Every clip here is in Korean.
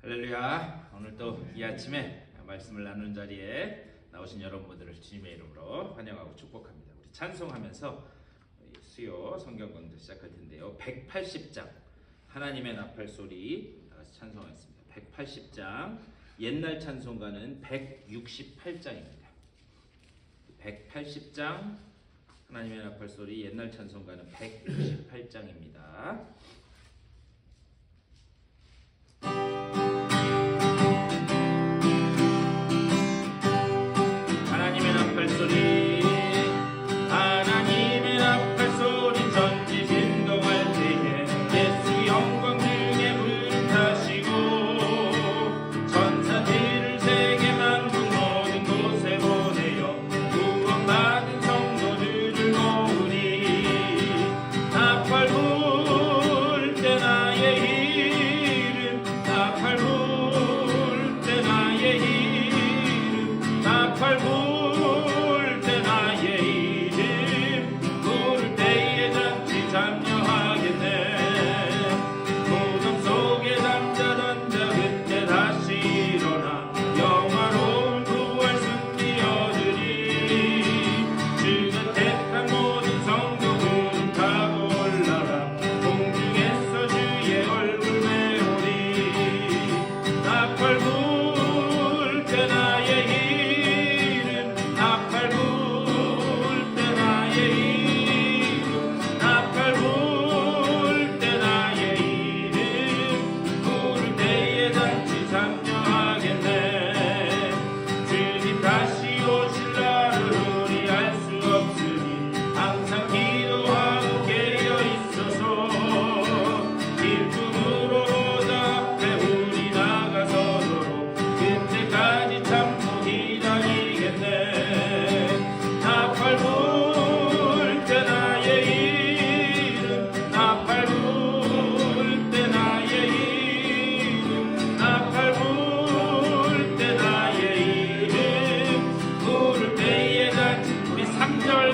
할렐루야. 오늘 또 이 아침에 말씀을 나누는 자리에 나오신 여러분들을 주님의 이름으로 환영하고 축복합니다. 우리 찬송하면서 수요 성경 강좌 시작할 텐데요. 180장 하나님의 나팔 소리 다 같이 찬송하겠습니다. 180장 옛날 찬송가는 168장입니다. 180장 하나님의 나팔 소리 옛날 찬송가는 168장입니다.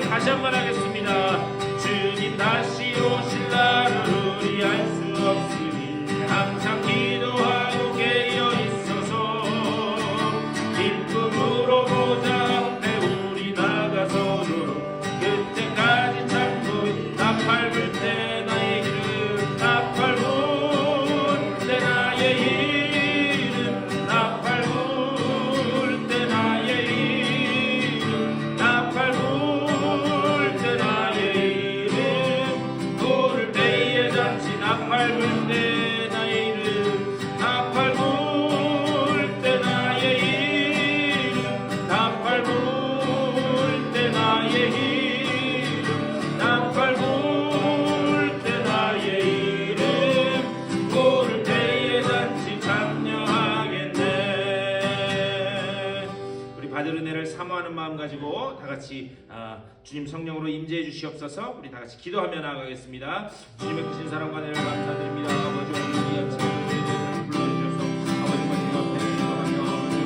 다시 한번 하겠습니다. 주님 다시 오실 날을 우리 알 수 없으니 항상 기도하고 깨어 있어서 기쁨으로 보좌 앞에 우리 나가서도록 그때까지 참고 나팔 불 때 나의 이름 나팔 불 때 나의 이름 나팔 불 때 나의 이름 나팔 불 나팔 불 때 나의 이름 나팔 불 때 나의 이름 나팔 불 때 나의 이름 나팔 불 때 나의 이름 부를 때에 잔치 참여하겠네. 우리 받은 은혜를 사모하는 마음 가지고 다 같이 주님 성령으로 임재해 주시옵소서. 우리 다 같이 기도하며 나아가겠습니다. 주님의 크신 사랑과 은혜를 감사드립니다. 아버지 오늘 이 아침에 저희들을 불러주셔서 아버지와 주님 앞에 기도하며 아버지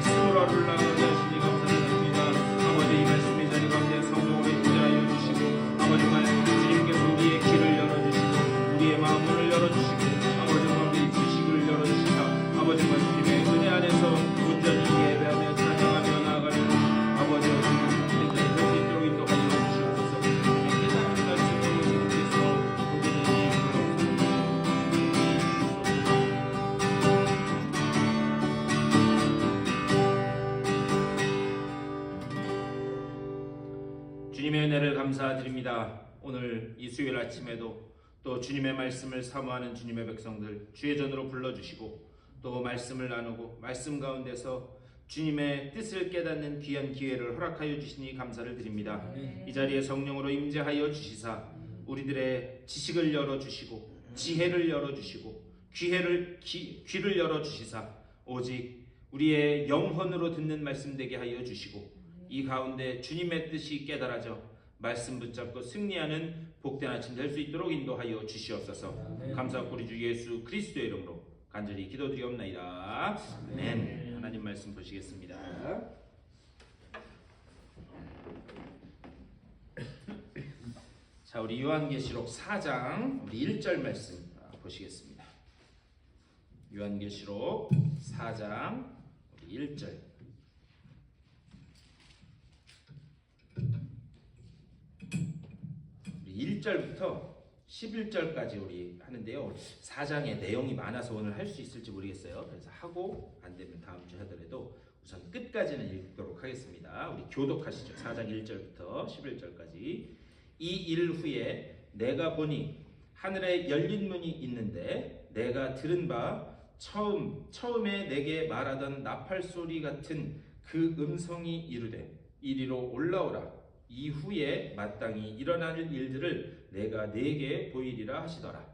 믿음으로 하루를 나가게 하시니 감사드립니다. 아버지 이 말씀의 자리 가운데 성령으로 임재하여 주시고 아버지만 주님께서 우리의 길을 열어주시고 우리의 마음을 열어주시고 아버지와 우리 지식을 열어주시다. 아버지와 주님의 은혜 안에서 온전히 예배하며 찬양하며 나아가는 아버지와 주님 주님의 은혜를 감사드립니다. 오늘 이 수요일 아침에도 또 주님의 말씀을 사모하는 주님의 백성들 주의 전으로 불러주시고 또 말씀을 나누고 말씀 가운데서 주님의 뜻을 깨닫는 귀한 기회를 허락하여 주시니 감사를 드립니다. 이 자리에 성령으로 임재하여 주시사 우리들의 지식을 열어주시고 지혜를 열어주시고 귀를 열어주시사 오직 우리의 영혼으로 듣는 말씀 되게 하여 주시고 이 가운데 주님의 뜻이 깨달아져 말씀 붙잡고 승리하는 복된 아침 될 수 있도록 인도하여 주시옵소서. 감사하고 우리 주 예수 그리스도의 이름으로 간절히 기도드리옵나이다. 아멘. 하나님 말씀 보시겠습니다. 자, 우리 요한계시록 4장 우리 1절 말씀 보시겠습니다. 요한계시록 4장 1절. 우리 1절부터 11절까지 우리 하는데요. 4장의 내용이 많아서 오늘 할 수 있을지 모르겠어요. 그래서 하고 안 되면 다음 주 하더라도 우선 끝까지는 읽도록 하겠습니다. 우리 교독하시죠. 4장 1절부터 11절까지. 이 일 후에 내가 보니 하늘에 열린 문이 있는데 내가 들은 바 처음에 내게 말하던 나팔 소리 같은 그 음성이 이르되 이리로 올라오라. 이후에 마땅히 일어날 일들을 내가 네게 보이리라 하시더라.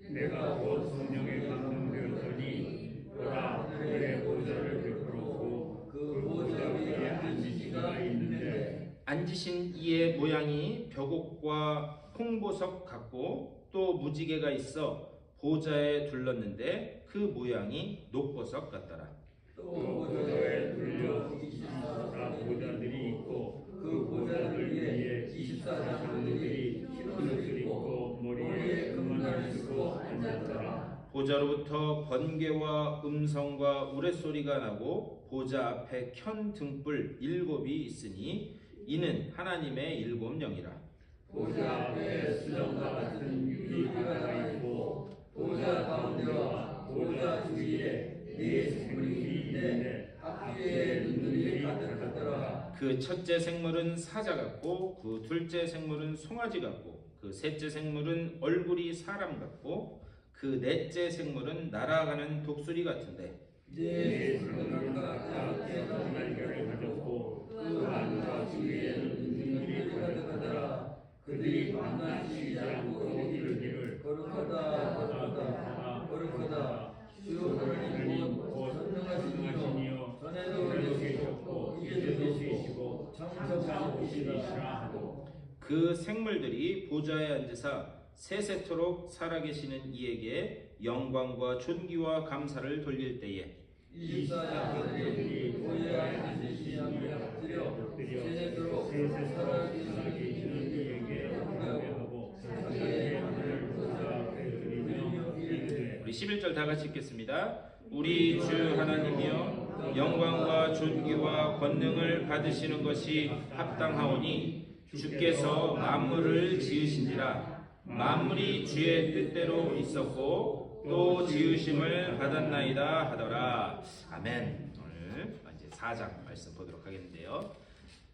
내가 곧 성령에 감동되었더니 보라 하늘의 보좌를 베풀었고 그 보좌 위에 앉으신 이가 있는데 앉으신 이의 모양이 벽옥과 홍보석 같고 또 무지개가 있어 보좌에 둘렀는데 그 모양이 녹보석 같더라. 또 보좌에 둘려 24 보좌들이 있고 그 보좌들 위에 24장들이 흰 옷을 입고 머리에 금관을 쓰고 앉았더라. 보좌로부터 번개와 음성과 우레소리가 나고 보좌 앞에 켠 등불 7이 있으니 이는 하나님의 7 영이라. 보좌 앞에 수정과 같은 유리가 있고 보좌 가운데와 보좌 주위에 네 생물이 있는데 앞뒤에 눈들이 가득하더라. 그 첫째 생물은 사자 같고 그 둘째 생물은 송아지 같고 그 셋째 생물은 얼굴이 사람 같고 그 넷째 생물은 날아가는 독수리 같은데 네 생물은 각각 큰 날개를 가졌고 그 안과 주위에는 눈들이 가득하더라. 그들이 밤낮 쉬지 않고 이르기를 거룩하다 거룩하다 거룩하다 주 하나님 곧 선능하시니여 전에도 계셨고 이제도 계시고 장차 오시리시라 하고 그 생물들이 보좌에 앉으사 세세토록 살아계시는 이에게 영광과 존귀와 감사를 돌릴 때에 24장들이 보좌에 앉으신 이를 엎드려 세세토록 살아계시는 이에게 경배하고 자기의 하늘을 보좌 앞에 드리며 이르되 우리 11절 다 같이 읽겠습니다. 우리 주 하나님이여 영광과 존귀와 권능을 받으시는 것이 합당하오니 주께서 만물을 지으신지라. 만물이 주의 뜻대로 있었고 또 지으심을 받았나이다 하더라. 아멘. 오늘 이제 4장 말씀 보도록 하겠는데요.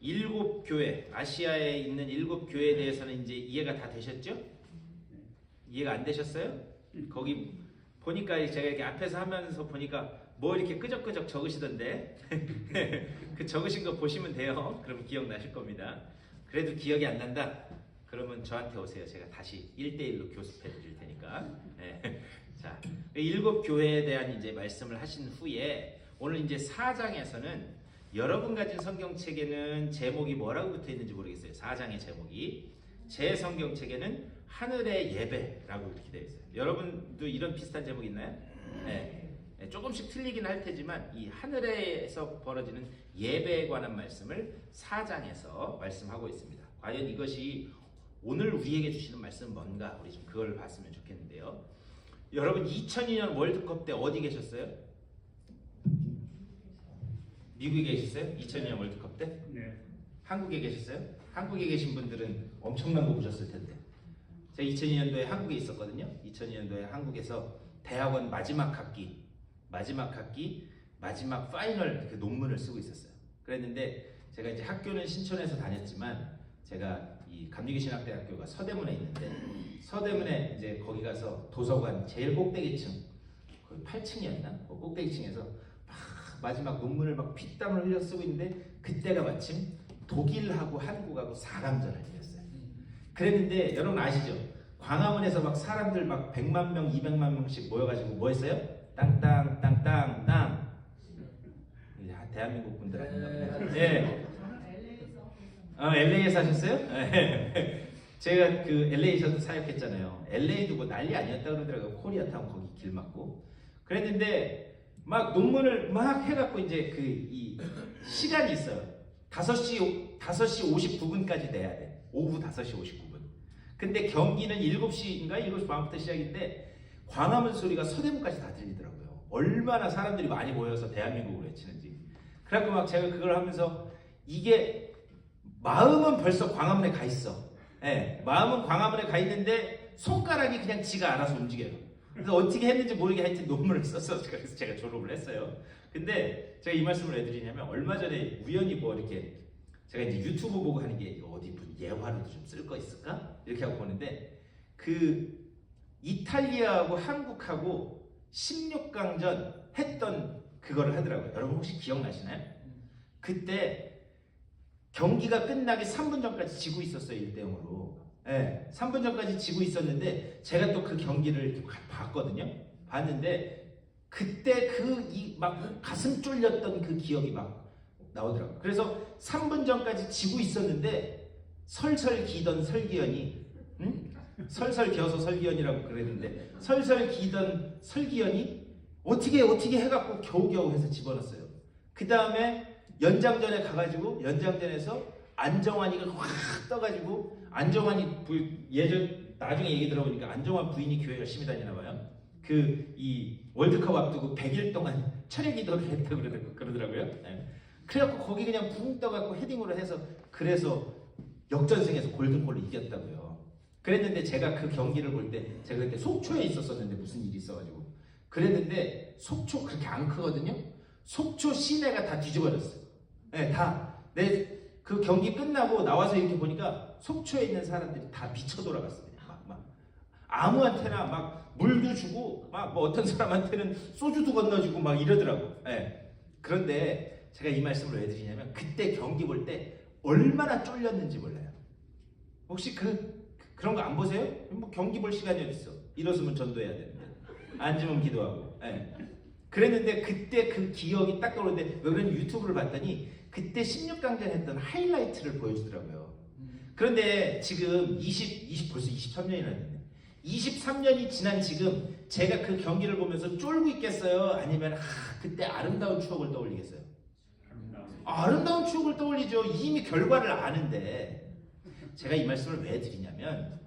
7교회, 아시아에 있는 7교회에 대해서는 이제 이해가 다 되셨죠? 이해가 안 되셨어요? 거기 보니까 제가 이렇게 앞에서 하면서 보니까 뭐 이렇게 끄적끄적 적으시던데 그 적으신 거 보시면 돼요. 그러면 기억나실 겁니다. 그래도 기억이 안 난다? 그러면 저한테 오세요. 제가 다시 1대1로 교습해 드릴 테니까. 네. 자, 7교회에 대한 이제 말씀을 하신 후에 오늘 이제 4장에서는 여러분 가진 성경책에는 제목이 뭐라고 붙어 있는지 모르겠어요. 4장의 제목이. 제 성경책에는 하늘의 예배라고 이렇게 되어 있어요. 여러분도 이런 비슷한 제목 있나요? 네. 조금씩 틀리긴 할 테지만 이 하늘에서 벌어지는 예배에 관한 말씀을 4장에서 말씀하고 있습니다. 과연 이것이 오늘 우리에게 주시는 말씀은 뭔가 우리 좀 그걸 봤으면 좋겠는데요. 여러분 2002년 월드컵 때 어디 계셨어요? 미국에 계셨어요? 2002년 월드컵 때? 네. 한국에 계셨어요? 한국에 계신 분들은 엄청난 거 보셨을 텐데. 제가 2002년도에 한국에 있었거든요. 2002년도에 한국에서 대학원 마지막 학기 마지막 파이널 그 논문을 쓰고 있었어요. 그랬는데 제가 이제 학교는 신촌에서 다녔지만 제가 이 감리교신학대학교가 서대문에 있는데 서대문에 이제 거기 가서 도서관 제일 꼭대기층 거의 8층이었나? 그 꼭대기층에서 막 마지막 논문을 막 피땀을 흘려 쓰고 있는데 그때가 마침 독일하고 한국하고 4강전을 이겼어요. 그랬는데 여러분 아시죠? 광화문에서 막 사람들 막 100만 명, 200만 명씩 모여가지고 뭐 했어요? 땅땅 땅땅 땅. 대한민국 분들 아닌가 보네. 네. LA에서 하셨어요? 제가 그 LA에서도 사역했잖아요. LA도 뭐 난리 아니었다 그러더라고요. 코리아타운 거기 길 막고. 그랬는데 막 논문을 막 해갖고 이제 그 이 시간이 있어요. 5시 59분까지 내야 돼. 오후 5시 59분. 근데 경기는 7시인가 7시 반부터 시작인데 광화문 소리가 서대문까지 다 들리더라고요. 얼마나 사람들이 많이 모여서 대한민국을 외치는지. 그래갖고 막 제가 그걸 하면서 이게 마음은 벌써 광화문에 가 있어. 예, 마음은 광화문에 가 있는데 손가락이 그냥 지가 알아서 움직여요. 그래서 어떻게 했는지 모르게 하여튼 논문을 써서 그래서 제가 졸업을 했어요. 근데 제가 이 말씀을 왜 드리냐면 얼마 전에 우연히 뭐 이렇게 제가 이제 유튜브 보고 하는 게 어디 무슨 예화로도 좀 쓸 거 있을까? 이렇게 하고 보는데 그 이탈리아하고 한국하고 16강전 했던 그거를 하더라고요. 여러분 혹시 기억나시나요? 그때 경기가 끝나기 3분 전까지 지고 있었어요. 1대 0으로. 네, 3분 전까지 지고 있었는데 제가 또 그 경기를 이렇게 봤거든요. 봤는데 그때 막 가슴 쫄렸던 그 기억이 막 나오더라고요. 그래서 3분 전까지 지고 있었는데 설설 기던 설기현이 설설 기어서 설기현이라고 그랬는데 설설 기던 설기현이 어떻게 해갖고 겨우겨우 해서 집어넣었어요. 그 다음에 연장전에 가가지고 연장전에서 안정환이가 확 떠가지고 안정환이 예전 나중에 얘기 들어보니까 안정환 부인이 교회 열심히 다니나 봐요. 이 월드컵 앞두고 100일 동안 철야 기도를 했다고 그러더라고요. 네. 그래갖고 거기 그냥 붕 떠갖고 헤딩으로 해서 그래서 역전승에서 골든골로 이겼다고요. 그랬는데 제가 그 경기를 볼 때 제가 그때 속초에 있었었는데 무슨 일이 있어가지고 그랬는데 속초 그렇게 안 크거든요. 속초 시내가 다 뒤집어졌어요. 네, 다. 그 경기 끝나고 나와서 이렇게 보니까 속초에 있는 사람들이 다 미쳐 돌아갔어요. 막 아무한테나 막 물도 주고 막 뭐 어떤 사람한테는 소주도 건너주고 막 이러더라고. 네. 그런데 제가 이 말씀을 왜 드리냐면 그때 경기 볼 때 얼마나 쫄렸는지 몰라요. 혹시 그런 거 안 보세요? 뭐 경기 볼 시간이 어딨어? 일어서면 전도해야 되는데 앉으면 기도하고. 네. 그랬는데 그때 그 기억이 딱 떠오르는데 왜 그런 유튜브를 봤더니 그때 16강전 했던 하이라이트를 보여주더라고요. 그런데 지금 벌써 23년이나 됐네. 23년이 지난 지금 제가 그 경기를 보면서 쫄고 있겠어요? 아니면 그때 아름다운 추억을 떠올리겠어요? 아름다운 추억을 떠올리죠. 이미 결과를 아는데 제가 이 말씀을 왜 드리냐면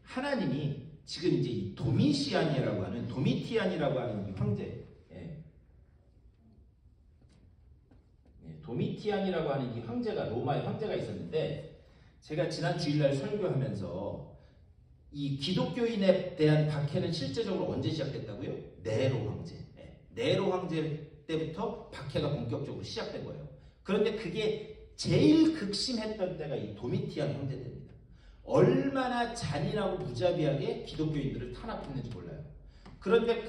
하나님이 지금 이제 이 도미티안이라고 하는 이 황제 도미티안이라고 하는 이 황제가 로마의 황제가 있었는데 제가 지난 주일날 설교하면서 이 기독교인에 대한 박해는 실제적으로 언제 시작됐다고요? 네로 황제. 네로 황제 때부터 박해가 본격적으로 시작된 거예요. 그런데 그게 제일 극심했던 때가 이 도미티안 황제 때입니다. 얼마나 잔인하고 무자비하게 기독교인들을 탄압했는지 몰라요. 그런데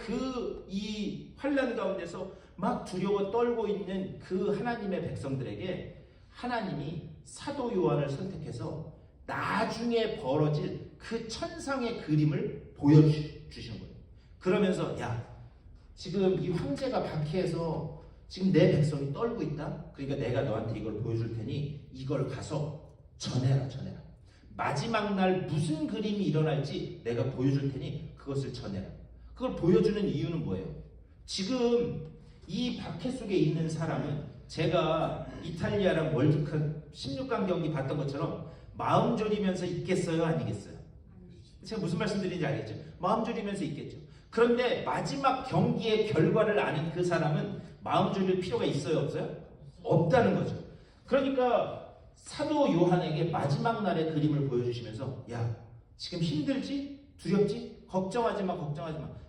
이 환란 가운데서 막 두려워 떨고 있는 그 하나님의 백성들에게 하나님이 사도 요한을 선택해서 나중에 벌어질 그 천상의 그림을 보여주시는 거예요. 그러면서 야 지금 이 황제가 박해해서 지금 내 백성이 떨고 있다. 그러니까 내가 너한테 이걸 보여줄 테니 이걸 가서 전해라. 마지막 날 무슨 그림이 일어날지 내가 보여줄 테니 그것을 전해라. 그걸 보여주는 이유는 뭐예요? 지금 이 박해 속에 있는 사람은 제가 이탈리아랑 월드컵 16강 경기 봤던 것처럼 마음 졸이면서 있겠어요? 아니겠어요? 제가 무슨 말씀 드리는지 알겠죠? 마음 졸이면서 있겠죠. 그런데 마지막 경기의 결과를 아는 그 사람은 마음 졸일 필요가 있어요? 없어요? 없다는 거죠. 그러니까 사도 요한에게 마지막 날의 그림을 보여주시면서 야 지금 힘들지? 두렵지? 걱정하지 마.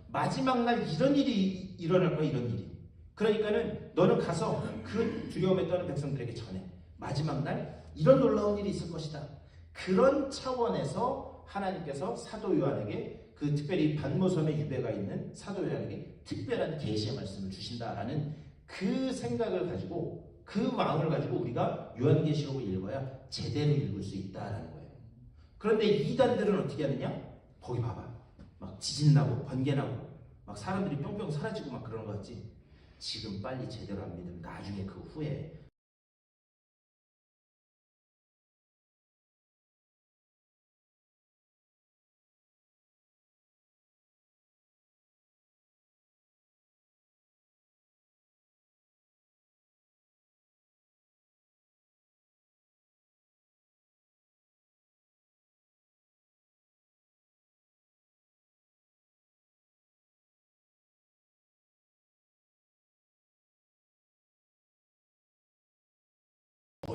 마지막 날 이런 일이 일어날 거야. 이런 일이. 그러니까는 너는 가서 그 두려움에 떠는 백성들에게 전해. 마지막 날 이런 놀라운 일이 있을 것이다. 그런 차원에서 하나님께서 사도 요한에게 그 특별히 반모섬에 유배가 있는 사도 요한에게 특별한 계시의 말씀을 주신다라는 그 생각을 가지고 그 마음을 가지고 우리가 요한계시록을 읽어야 제대로 읽을 수 있다라는 거예요. 그런데 이단들은 어떻게 하느냐? 거기 봐봐. 막 지진 나고 번개 나고 막 사람들이 뿅뿅 사라지고 막 그러는 거 같지? 지금 빨리 제대로 안 믿으면 나중에 그 후에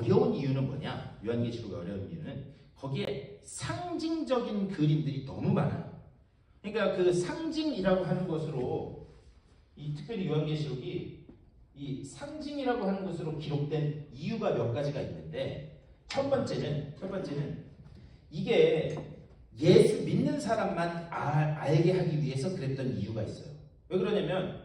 어려운 이유는 뭐냐? 요한계시록이 어려운 이유는 거기에 상징적인 그림들이 너무 많아요. 그러니까 그 상징이라고 하는 것으로 이 특별히 요한계시록이 이 상징이라고 하는 것으로 기록된 이유가 몇 가지가 있는데 첫 번째는 이게 예수 믿는 사람만 알게 하기 위해서 그랬던 이유가 있어요. 왜 그러냐면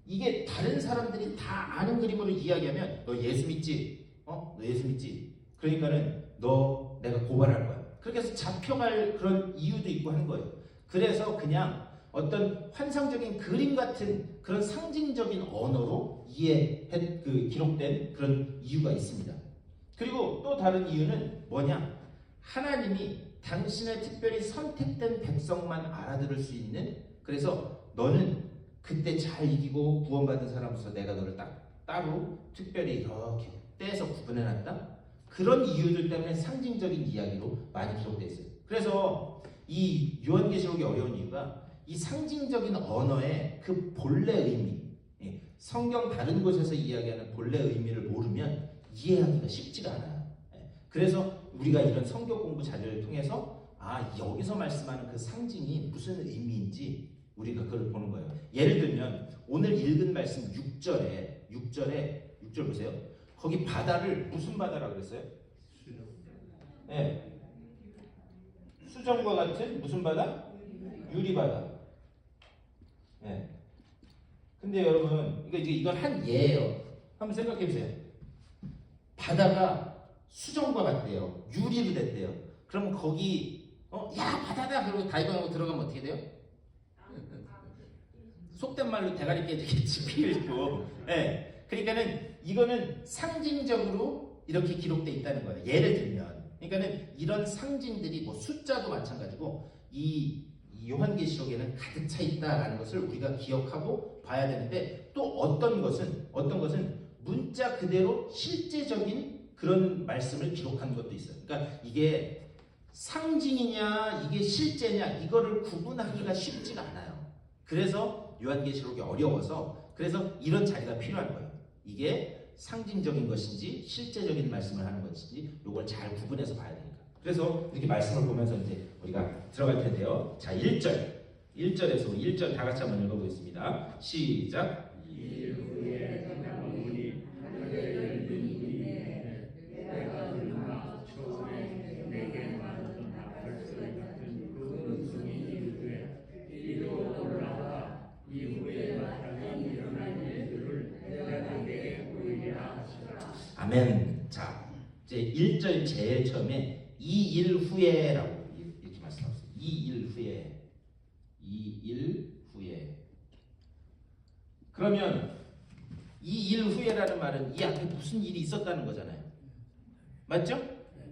이게 다른 사람들이 다 아는 그림으로 이야기하면 너 예수 믿지? 너 예수 믿지? 그러니까는 너 내가 고발할 거야. 그렇게 해서 잡혀갈 그런 이유도 있고 한 거예요. 그래서 그냥 어떤 환상적인 그림 같은 그런 상징적인 언어로 기록된 그런 이유가 있습니다. 그리고 또 다른 이유는 뭐냐? 하나님이 당신의 특별히 선택된 백성만 알아들을 수 있는, 그래서 너는 그때 잘 이기고 구원받은 사람으로서 내가 너를 따로 특별히 이렇게 떼서 구분해놨다. 그런 이유들 때문에 상징적인 이야기로 많이 기록되어 있어요. 그래서 이 요한계시록이 어려운 이유가 이 상징적인 언어의 그 본래 의미, 성경 다른 곳에서 이야기하는 본래 의미를 모르면 이해하기가 쉽지가 않아요. 그래서 우리가 이런 성경 공부 자료를 통해서 여기서 말씀하는 그 상징이 무슨 의미인지 우리가 그걸 보는 거예요. 예를 들면 오늘 읽은 말씀 6절 보세요. 거기 바다를 무슨 바다라고 그랬어요? 네. 수정과 같은 무슨 바다? 유리바다. 네. 근데 여러분, 이건 한 예예요. 한번 생각해 보세요. 바다가 수정과 같대요. 유리로 됐대요. 그러면 거기 야 바다다 그러고 다이빙하고 들어가면 어떻게 돼요? 속된 말로 대가리 깨지겠지. 피 흘리고. 네. 그러니까는 이거는 상징적으로 이렇게 기록되어 있다는 거예요. 예를 들면, 그러니까는 이런 상징들이 뭐 숫자도 마찬가지고 이 요한계시록에는 가득 차 있다라는 것을 우리가 기억하고 봐야 되는데, 또 어떤 것은 문자 그대로 실제적인 그런 말씀을 기록한 것도 있어요. 그러니까 이게 상징이냐 이게 실제냐 이거를 구분하기가 쉽지가 않아요. 그래서 요한계시록이 어려워서 그래서 이런 자리가 필요한 거예요. 이게 상징적인 것인지 실제적인 말씀을 하는 것인지 이걸 잘 구분해서 봐야 되니까. 그래서 이렇게 말씀을 보면서 이제 우리가 들어갈 텐데요. 자, 1절에서 1절 다 같이 한번 읽어보겠습니다. 시작. 아멘. 자, 이제 1절 제일 처음에 2일 후에라고 이렇게 말씀하셨어요. 2일 후에. 그러면 2일 후에라는 말은 이 앞에 무슨 일이 있었다는 거잖아요. 맞죠?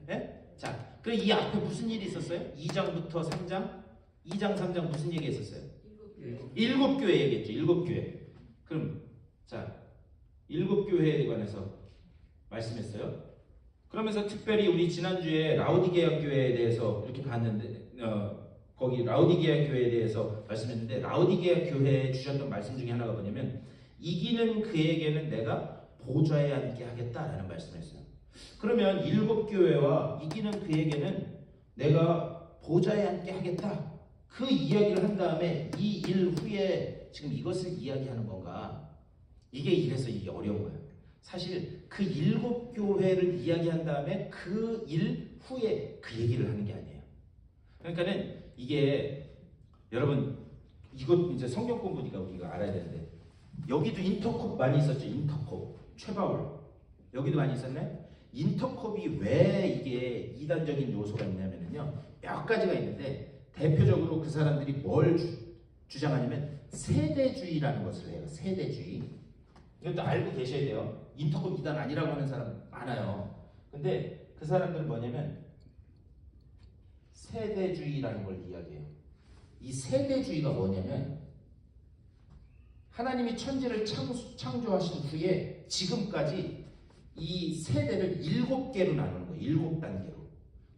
네? 자, 그럼 이 앞에 무슨 일이 있었어요? 2장부터 3장? 2장, 3장 무슨 얘기 했었어요? 7교회 얘기했죠. 7교회. 그럼 자, 7교회에 관해서 말씀했어요. 그러면서 특별히 우리 지난주에 라오디게아 교회에 대해서 이렇게 봤는데 거기 라오디게아 교회에 대해서 말씀했는데, 라오디게아 교회에 주셨던 말씀 중에 하나가 뭐냐면 이기는 그에게는 내가 보좌에 앉게 하겠다라는 말씀을 했어요. 그러면 7교회와 이기는 그에게는 내가 보좌에 앉게 하겠다, 그 이야기를 한 다음에 이 일 후에 지금 이것을 이야기하는 건가? 이래서 이게 어려운 거예요. 사실 그 7교회를 이야기한 다음에 그 일 후에 그 얘기를 하는 게 아니에요. 그러니까는 이게 여러분 이것 이제 성경 공부니까 우리가 알아야 되는데, 여기도 인터콥 많이 있었죠. 인터콥 최바울 여기도 많이 있었네. 인터콥이 왜 이게 이단적인 요소가 있냐면요, 몇 가지가 있는데 대표적으로 그 사람들이 뭘 주장하냐면 세대주의라는 것을 해요. 세대주의. 이것도 알고 계셔야 돼요. 인터콥 이단 아니라고 하는 사람 많아요. 근데 그 사람들은 뭐냐면 세대주의라는 걸 이야기해요. 이 세대주의가 뭐냐면 하나님이 천지를 창조하신 후에 지금까지 이 세대를 7개로 나누는 거예요. 7단계로.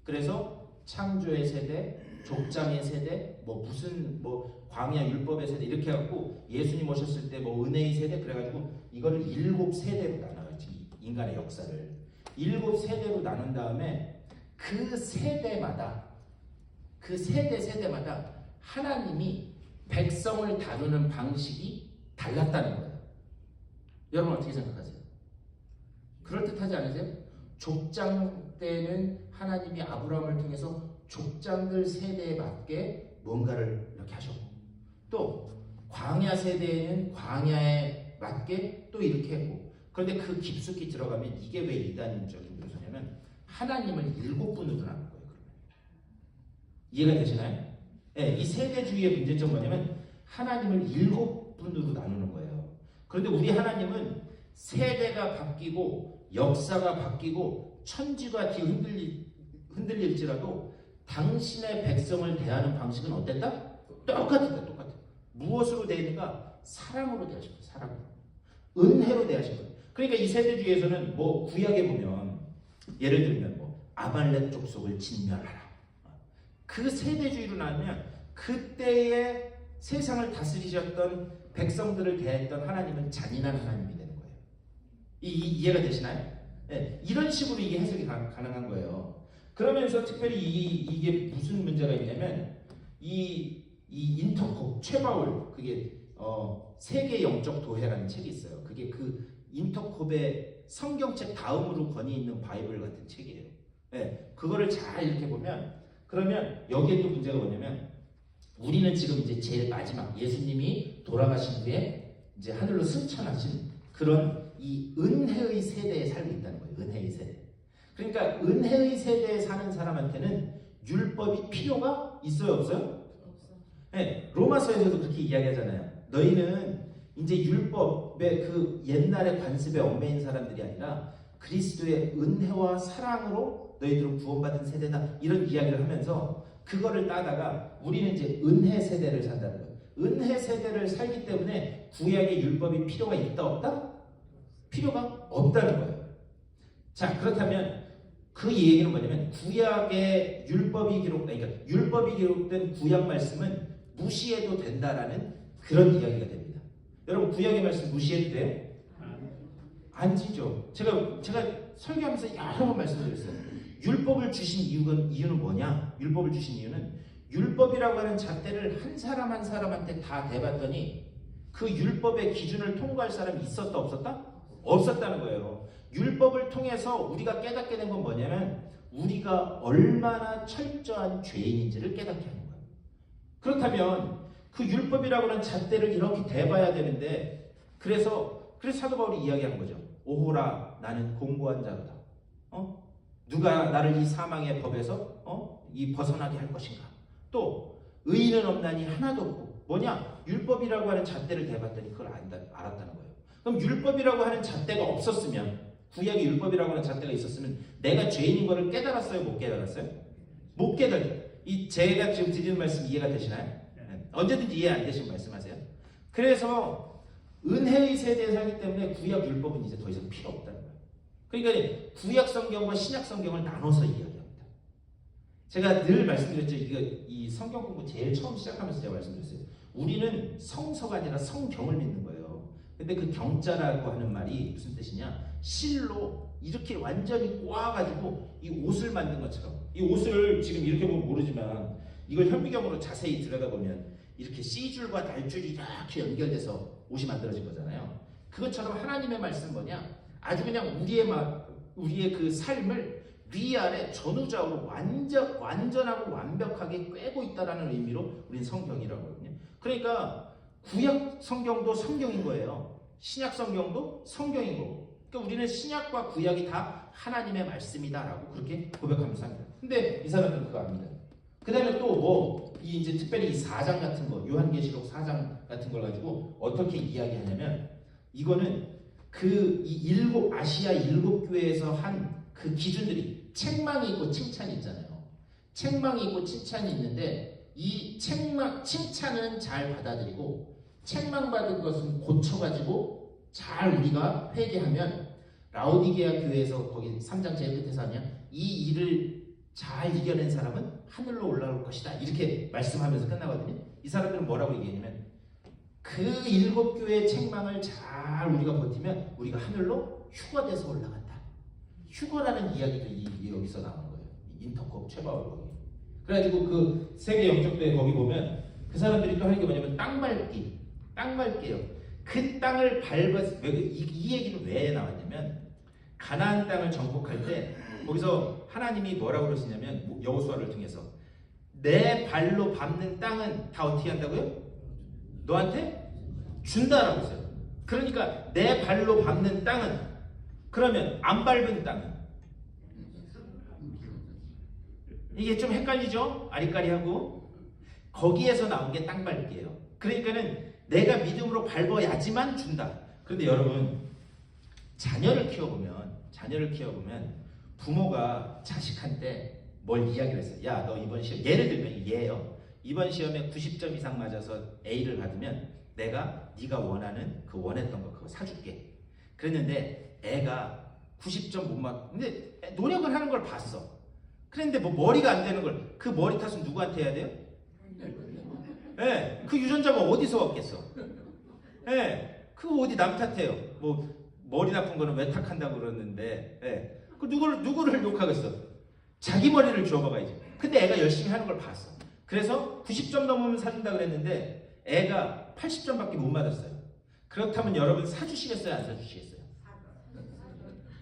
그래서 창조의 세대, 족장의 세대, 무슨 광야 율법의 세대 이렇게 해갖고 예수님 오셨을 때 은혜의 세대, 그래가지고 이거를 7세대로 나눠요. 인간의 역사를. 일곱 세대로 나눈 다음에 그 세대마다 그 세대마다 하나님이 백성을 다루는 방식이 달랐다는 거예요. 여러분 어떻게 생각하세요? 그럴듯하지 않으세요? 족장 때는 하나님이 아브라함을 통해서 족장들 세대에 맞게 뭔가를 이렇게 하셨고, 또 광야 세대에는 광야에 맞게 또 이렇게 했고, 그런데 그 깊숙이 들어가면 이게 왜 이단적인 요소냐면 하나님을 일곱 분으로 나눈 거예요. 그러면 이해가 되시나요? 네, 이 세대주의의 문제점 뭐냐면 하나님을 일곱 분으로 나누는 거예요. 그런데 우리 하나님은 세대가 바뀌고 역사가 바뀌고 천지가 흔들릴지라도 당신의 백성을 대하는 방식은 어땠다? 똑같다. 무엇으로 대했는가? 사랑으로 대하신 거예요. 사랑으로. 은혜로 대하신 거예요. 그러니까 이 세대주의에서는 뭐 구약에 보면 예를 들면 뭐 아말렉 족속을 진멸하라. 그 세대주의로 나누면 그때의 세상을 다스리셨던 백성들을 대했던 하나님은 잔인한 하나님이 되는 거예요. 이해가 되시나요? 네, 이런 식으로 이게 해석이 가능한 거예요. 그러면서 특별히 이게 무슨 문제가 있냐면 이 인터콥 최바울 그게 세계 영적 도회라는 책이 있어요. 그게 그 인터콥의 성경책 다음으로 권위 있는 바이블 같은 책이에요. 네, 그거를 잘 이렇게 보면 그러면 여기에 또 문제가 뭐냐면 우리는 지금 이제 제일 마지막 예수님이 돌아가신 후에 이제 하늘로 승천하신 그런 이 은혜의 세대에 살고 있다는 거예요. 은혜의 세대. 그러니까 은혜의 세대에 사는 사람한테는 율법이 필요가 있어요, 없어요? 네, 로마서에서도 그렇게 이야기하잖아요. 너희는 이제 율법의 그 옛날의 관습에 얽매인 사람들이 아니라 그리스도의 은혜와 사랑으로 너희들은 구원받은 세대다. 이런 이야기를 하면서 그거를 따다가 우리는 이제 은혜 세대를 산다는 거예요. 은혜 세대를 살기 때문에 구약의 율법이 필요가 있다 없다? 필요가 없다는 거예요. 자, 그렇다면 그 얘기는 뭐냐면 구약의 율법이 그러니까 율법이 기록된 구약 말씀은 무시해도 된다라는 그런 이야기가 됩니다. 여러분 구약의 말씀 무시해도 돼요? 안 지죠. 제가 설교하면서 여러 번 말씀드렸어요. 율법을 주신 이유는 뭐냐? 율법을 주신 이유는 율법이라고 하는 잣대를 한 사람 한 사람한테 다 대봤더니 그 율법의 기준을 통과할 사람이 있었다 없었다? 없었다는 거예요. 율법을 통해서 우리가 깨닫게 된 건 뭐냐면 우리가 얼마나 철저한 죄인인지를 깨닫게 하는 거예요. 그렇다면 그 율법이라고 하는 잣대를 이렇게 대봐야 되는데 그래서 사도 바울이 이야기한 거죠. 오호라 나는 공고한 자로다. 누가 나를 이 사망의 법에서 이 벗어나게 할 것인가? 또 의인은 없나니 하나도 없고 뭐냐? 율법이라고 하는 잣대를 대봤더니 그걸 알았다는 거예요. 그럼 율법이라고 하는 잣대가 없었으면 구약의 율법이라고 하는 잣대가 있었으면 내가 죄인인 것을 깨달았어요? 못 깨달았어요? 못 깨달아요. 제가 지금 드리는 말씀 이해가 되시나요? 네. 언제든지 이해 안 되시면 말씀하세요. 그래서 은혜의 세대에 살기 때문에 구약 율법은 이제 더 이상 필요 없다는 거예요. 그러니까 구약 성경과 신약 성경을 나눠서 이야기합니다. 제가 늘 말씀드렸죠. 이 성경 공부 제일 처음 시작하면서 제가 말씀드렸어요. 우리는 성서가 아니라 성경을 믿는 거예요. 근데 그 경자라고 하는 말이 무슨 뜻이냐? 실로 이렇게 완전히 꼬아가지고 이 옷을 만든 것처럼 이 옷을 지금 이렇게 보면 모르지만 이걸 현미경으로 자세히 들여다보면 이렇게 C줄과 날줄이 이렇게 연결돼서 옷이 만들어진 거잖아요. 그것처럼 하나님의 말씀은 뭐냐? 아주 그냥 우리의 그 삶을 위아래 전후좌우로 완전하고 완벽하게 꿰고 있다라는 의미로 우리는 성경이라고 하거든요. 그러니까 구약 성경도 성경인 거예요. 신약 성경도 성경인 거고. 그러니까 우리는 신약과 구약이 다 하나님의 말씀이다라고 그렇게 고백하면서 합니다. 근데 이 사람들은 그거 압니다. 그 다음에 또 이제 특별히 이 4장 같은 거, 요한계시록 4장 같은 걸 가지고 어떻게 이야기하냐면 이거는 아시아 7교회에서 한 그 기준들이 책망이 있고 칭찬이 있잖아요. 책망이 있고 칭찬이 있는데 이 칭찬은 잘 받아들이고 책망받은 것은 고쳐가지고 잘 우리가 회개하면 라오디게아 교회에서 거기 3장 제일 끝에서 하냐 이 일을 잘 이겨낸 사람은 하늘로 올라올 것이다 이렇게 말씀하면서 끝나거든요. 이 사람들은 뭐라고 얘기했냐면 그 7교회의 책망을 잘 우리가 버티면 우리가 하늘로 휴가 돼서 올라간다. 휴거라는 이야기도 여기서 나온 거예요. 인터콥 최바울 거기. 그래가지고 그 세계 영적도에 거기 보면 그 사람들이 또 하는 게 뭐냐면 땅 밟기예요. 그 땅을 밟아서 이 얘기는 왜 나왔냐면 가나안 땅을 정복할 때 거기서 하나님이 뭐라고 그러시냐면 여호수아를 통해서 내 발로 밟는 땅은 다 어떻게 한다고요? 너한테 준다라고 했어요. 그러니까 내 발로 밟는 땅은 그러면 안 밟은 땅은 이게 좀 헷갈리죠? 아리까리하고 거기에서 나온 게 땅 밟기예요. 그러니까는 내가 믿음으로 밟아야지만 준다. 그런데 여러분 자녀를 키워보면 부모가 자식한테 뭘 이야기를 했어요. 야, 너 이번 시험 예를 들면 얘예요. 이번 시험에 90점 이상 맞아서 A를 받으면 내가 네가 원하는 그 원했던 거 그거 사줄게. 그랬는데 애가 90점 못 맞. 근데 노력을 하는 걸 봤어. 그런데 뭐 머리가 안 되는 걸 그 머리 탓은 누구한테 해야 돼요? 예, 그 유전자가 어디서 왔겠어? 예, 그거 어디 남 탓해요? 뭐 머리 나쁜 거는 왜 탓한다고 그러는데, 예, 그 누구를 욕하겠어? 자기 머리를 주워박아야지. 근데 애가 열심히 하는 걸 봤어. 그래서 90점 넘으면 사준다 그랬는데 애가 80점밖에 못 맞았어요. 그렇다면 여러분 사주시겠어요? 안 사주시겠어요?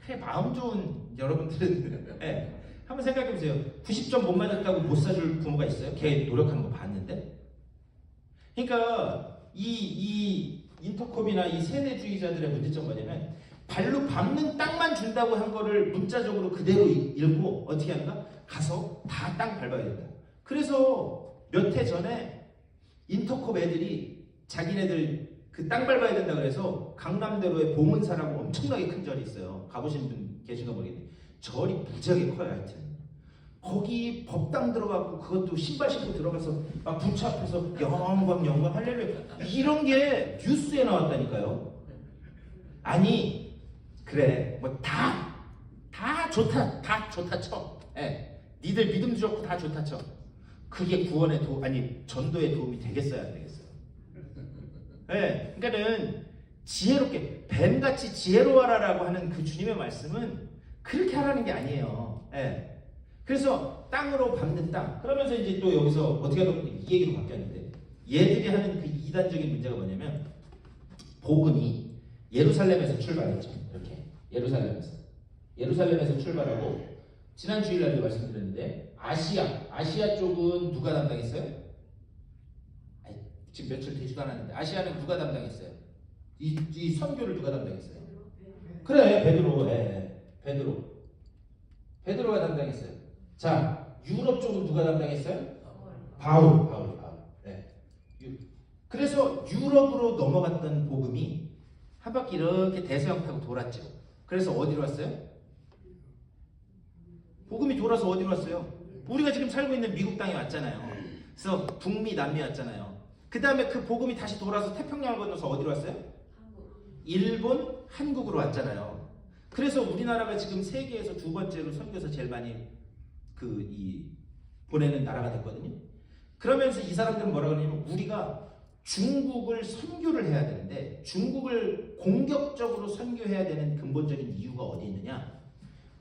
그래, 마음 좋은 여러분들은 예, 한번 생각해보세요. 90점 못 맞았다고 못 사줄 부모가 있어요? 걔 노력하는 거 봤는데? 그러니까 이 인터콥이나 이 세대주의자들의 문제점 뭐냐면 발로 밟는 땅만 준다고 한 거를 문자적으로 그대로 읽고 어떻게 하는가? 가서 다 땅 밟아야 된다. 그래서 몇 해 전에 인터콥 애들이 자기네들 그 땅 밟아야 된다 그래서 강남대로에 봉은사라고 엄청나게 큰 절이 있어요. 가보신 분 계신가 모르겠는데 절이 무지하게 커요. 하여튼 거기 법당 들어가고 그것도 신발 신고 들어가서 막 부처 앞에서 영광 할렐루야 이런 게 뉴스에 나왔다니까요. 아니 그래 뭐 다 좋다 쳐. 예, 니들 믿음도 좋고 다 좋다 쳐. 그게 구원의 전도의 도움이 되겠어요 안 되겠어요? 예, 그러니까는 지혜롭게 뱀같이 지혜로워라라고 하는 그 주님의 말씀은 그렇게 하라는 게 아니에요. 예. 그래서 땅으로 밟는 땅. 그러면서 이제 또 여기서 어떻게 하다 보면 이 얘기로 바뀌었는데 얘들이 하는 그 이단적인 문제가 뭐냐면 복음이 예루살렘에서 출발했죠. 이렇게 예루살렘에서 출발하고 지난 주일날도 말씀드렸는데 아시아 쪽은 누가 담당했어요? 지금 며칠 되지도 않았는데 아시아는 누가 담당했어요? 이 선교를 누가 담당했어요? 그래 베드로. 베드로가 담당했어요. 자, 유럽 쪽은 누가 담당했어요? 바울. 네. 그래서 유럽으로 넘어갔던 복음이 한 바퀴 이렇게 대서양 타고 돌았죠. 그래서 어디로 왔어요? 복음이 돌아서 어디로 왔어요? 우리가 지금 살고 있는 미국 땅에 왔잖아요. 그래서 북미, 남미 왔잖아요. 그 다음에 그 복음이 다시 돌아서 태평양을 건너서 어디로 왔어요? 일본, 한국으로 왔잖아요. 그래서 우리나라가 지금 세계에서 두 번째로 선교사 제일 많이 보내는 나라가 됐거든요. 그러면서 이 사람들은 뭐라 그러냐면 우리가 중국을 선교를 해야 되는데 중국을 공격적으로 선교해야 되는 근본적인 이유가 어디 있느냐?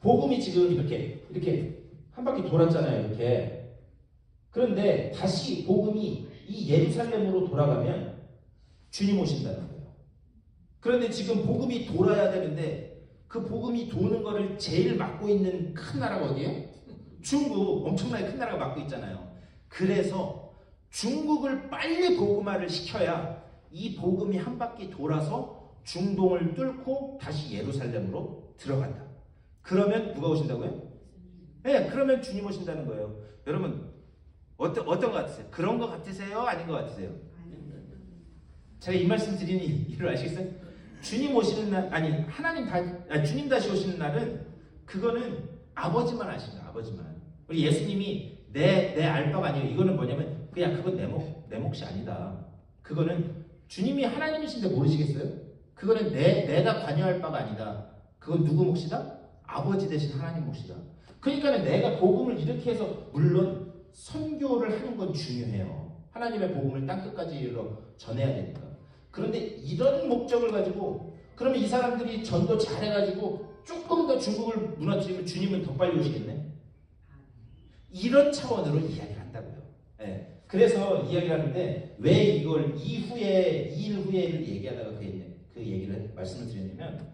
복음이 지금 이렇게 한 바퀴 돌았잖아요. 이렇게. 그런데 다시 복음이 이 예루살렘으로 돌아가면 주님 오신다는 거예요. 그런데 지금 복음이 돌아야 되는데 그 복음이 도는 거를 제일 막고 있는 큰 나라가 어디예요? 중국. 엄청나게 큰 나라가 막고 있잖아요. 그래서 중국을 빨리 복음화를 시켜야 이 복음이 한 바퀴 돌아서 중동을 뚫고 다시 예루살렘으로 들어간다. 그러면 누가 오신다고요? 네, 그러면 주님 오신다는 거예요. 여러분 어떤 것 같으세요? 그런 것 같으세요? 아닌 것 같으세요? 제가 이 말씀 드리는 이유를 아시겠어요? 주님 오시는 날, 주님 다시 오시는 날은 그거는 아버지만 아십니다. 아버지만. 우리 예수님이 내 알바가 아니에요. 이거는 뭐냐면 그냥 그건 내 몫이 아니다. 그거는 주님이 하나님이신데 모르시겠어요? 그거는 내가 관여할 바가 아니다. 그건 누구 몫이다? 아버지 대신 하나님 몫이다. 그러니까 내가 복음을 이렇게 해서 물론 선교를 하는 건 중요해요. 하나님의 복음을 땅끝까지 전해야 되니까. 그런데 이런 목적을 가지고 그러면 이 사람들이 전도 잘해가지고 조금 더 중국을 무너뜨리면 주님은 더 빨리 오시겠네. 이런 차원으로 이야기를 한다고요. 예. 그래서 이야기를 하는데 왜 이걸 이후에 2일 후에를 얘기하다가 그 얘기를 말씀을 드렸냐면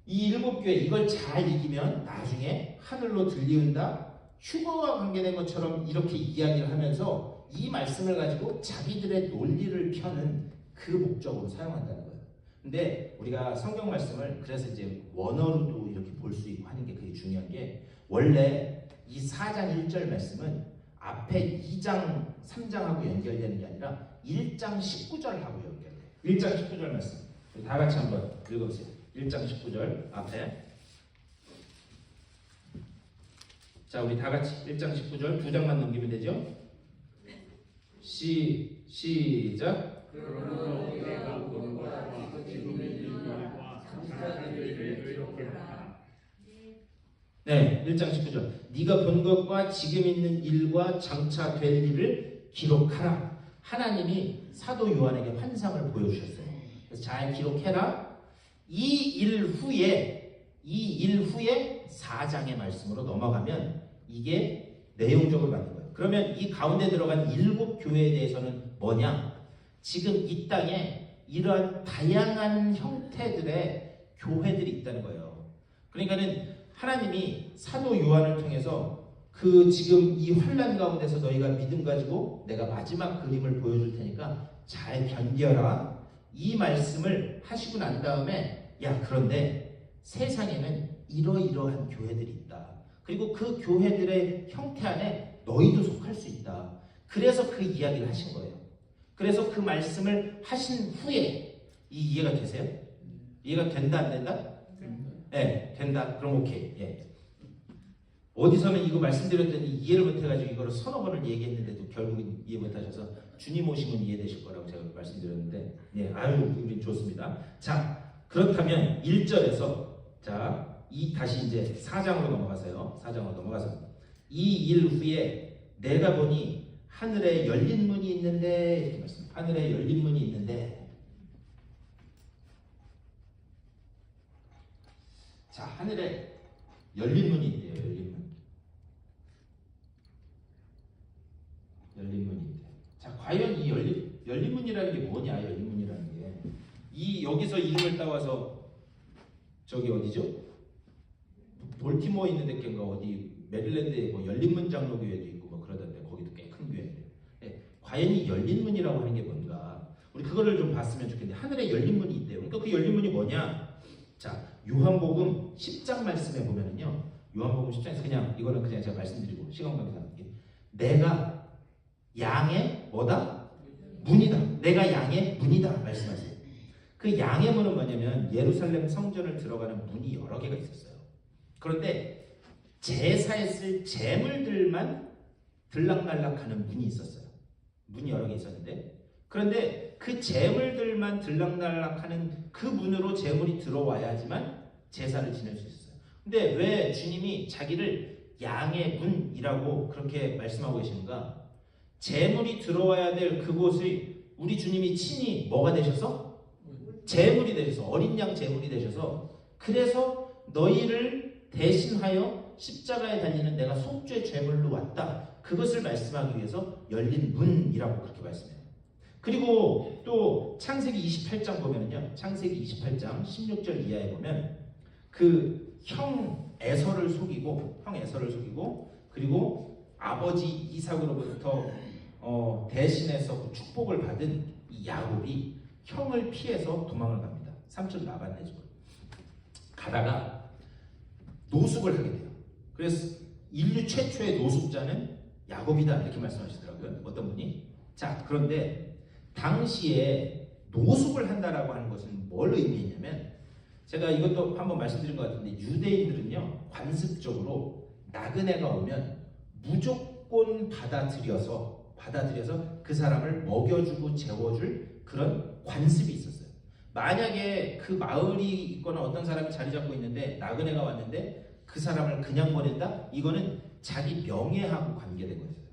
이 7교회 이걸 잘 이기면 나중에 하늘로 들리운다 휴거와 관계된 것처럼 이렇게 이야기를 하면서 이 말씀을 가지고 자기들의 논리를 펴는 그 목적으로 사용한다는 거예요. 근데 우리가 성경 말씀을 그래서 이제 원어로도 이렇게 볼 수 있고 하는 게 그게 중요한 게 원래 이 4장 1절 말씀은 앞에 2장 3장하고 연결되는 게 아니라 1장 19절하고 연결돼요. 1장 19절 말씀 다 같이 한번 읽어보세요. 1장 19절 앞에 자 우리 다 같이 1장 19절 2장만 넘기면 되죠? 시작 그러므로 내가 본것과 지금의 일과 장차될 일을 기록해라. 네 1장 19절 네가 본 것과 지금 있는 일과 장차 될 일을 기록하라. 하나님이 사도 요한에게 환상을 보여주셨어요. 그래서 잘 기록해라. 이 일 후에 4장의 말씀으로 넘어가면 이게 내용적으로 맞는 거예요. 그러면 이 가운데 들어간 7교회에 대해서는 뭐냐? 지금 이 땅에 이러한 다양한 형태들의 교회들이 있다는 거예요. 그러니까는 하나님이 사도 요한을 통해서 그 지금 이 환난 가운데서 너희가 믿음 가지고 내가 마지막 그림을 보여줄 테니까 잘 견뎌라. 이 말씀을 하시고 난 다음에 야 그런데 세상에는 이러이러한 교회들이 있다. 그리고 그 교회들의 형태 안에 너희도 속할 수 있다. 그래서 그 이야기를 하신 거예요. 그래서 그 말씀을 하신 후에 이해가 되세요? 이해가 된다 안 된다? 네, 된다. 그럼 오케이. 예. 어디서는 이거 말씀드렸더니 이해를 못해가지고 이거를 서너 번을 얘기했는데도 결국은 이해 못하셔서 주님 오시면 이해되실 거라고 제가 말씀드렸는데, 예, 아유, 우리 좋습니다. 자, 그렇다면 1절에서 다시 이제 4장으로 넘어가세요. 4장으로 넘어가서 이 일 후에 내가 보니 하늘에 열린 문이 있는데 이렇게 말씀. 하늘에 열린 문이 있는데. 자, 하늘에 열린 문이 있대요. 열린 문. 열린 문이 있대요. 자, 과연 이 열린 문이라는 게 뭐냐? 열린 문이라는 게 이 여기서 이름을 따와서 저기 어디죠? 볼티모어 있는 데인가 어디 메릴랜드에 뭐 열린 문 장로교회도 있고 뭐 그러던데 거기도 꽤 큰 교회인데. 네, 과연 이 열린 문이라고 하는 게 뭔가? 우리 그거를 좀 봤으면 좋겠는데 하늘에 열린 문이 있대요. 그러니까 그 열린 문이 뭐냐? 자, 요한복음 10장 말씀에 보면은요. 요한복음 10장에서 이거는 그냥 제가 말씀드리고 시간 관계상 내가 양의 뭐다? 문이다. 내가 양의 문이다 말씀하세요. 그 양의 문은 뭐냐면 예루살렘 성전을 들어가는 문이 여러 개가 있었어요. 그런데 제사에 쓸 제물들만 들락날락하는 문이 있었어요. 문이 여러 개 있었는데 그런데 그 제물들만 들락날락하는 그 문으로 제물이 들어와야지만 제사를 지낼 수 있었어요. 근데 왜 주님이 자기를 양의 문이라고 그렇게 말씀하고 계신가? 제물이 들어와야 될 그곳의 우리 주님이 친히 뭐가 되셔서? 제물이 되셔서 어린 양 제물이 되셔서 그래서 너희를 대신하여 십자가에 달리는 내가 속죄 제물로 왔다. 그것을 말씀하기 위해서 열린 문이라고 그렇게 말씀해요. 그리고 또 창세기 28장 보면은요. 창세기 28장 16절 이하에 보면 그 형 에서를 속이고 그리고 아버지 이삭으로부터 대신해서 축복을 받은 이 야곱이 형을 피해서 도망을 갑니다. 삼촌 라반네 집으로 가다가 노숙을 하게 돼요. 그래서 인류 최초의 노숙자는 야곱이다 이렇게 말씀하시더라고요. 어떤 분이. 자, 그런데 당시에 노숙을 한다라고 하는 것은 뭘 의미했냐면 제가 이것도 한번 말씀드린 것 같은데 유대인들은요 관습적으로 나그네가 오면 무조건 받아들여서 그 사람을 먹여주고 재워줄 그런 관습이 있었어요. 만약에 그 마을이 있거나 어떤 사람이 자리 잡고 있는데 나그네가 왔는데 그 사람을 그냥 버린다? 이거는 자기 명예하고 관계된 거였어요.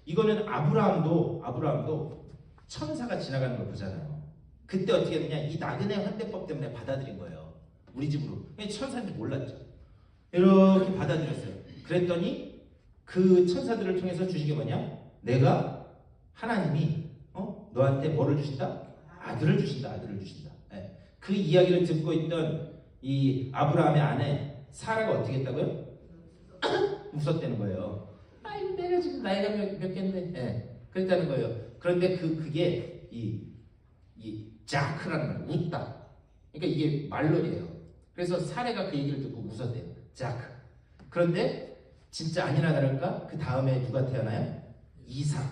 이거는 아브라함도 천사가 지나가는 걸 보잖아요. 그때 어떻게 되냐? 이 나그네 환대법 때문에 받아들인 거예요. 우리 집으로. 천사인지 몰랐죠. 이렇게 받아들였어요. 그랬더니 그 천사들을 통해서 주신 게 뭐냐? 내가 하나님이 너한테 뭐를 주신다? 아들을 주신다. 아들을 주신다. 예. 그 이야기를 듣고 있던 이 아브라함의 아내 사라가 어떻게 했다고요? 웃었다는 거예요. 아이 내가 지금 나이가 몇 개인데, 예. 그랬다는 거예요. 그런데 그게 이 자크라는 말, 웃다. 그러니까 이게 말놀이에요. 그래서 사례가 그 얘기를 듣고 웃었대요. 자크. 그런데 진짜 아니나 다를까? 그 다음에 누가 태어나요? 이삭,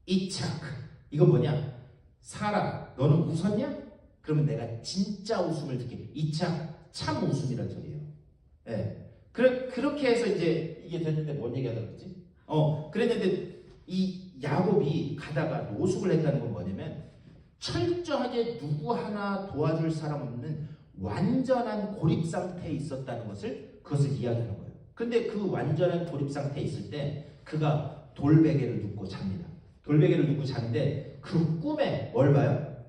이차크. 이거 뭐냐? 사라, 너는 웃었냐? 그러면 내가 진짜 웃음을 듣게. 이착, 참 웃음이란 소리예요. 예. 그렇게 해서 이제 이게 됐는데 뭔 얘기하다 그랬지? 그랬는데 이 야곱이 가다가 노숙을 했다는 건 뭐냐면 철저하게 누구 하나 도와줄 사람 없는 완전한 고립 상태에 있었다는 그것을 이야기하는 거예요. 근데 그 완전한 고립 상태에 있을 때 그가 돌베개를 눕고 잡니다. 돌베개를 눕고 자는데 그 꿈에 뭘 봐요?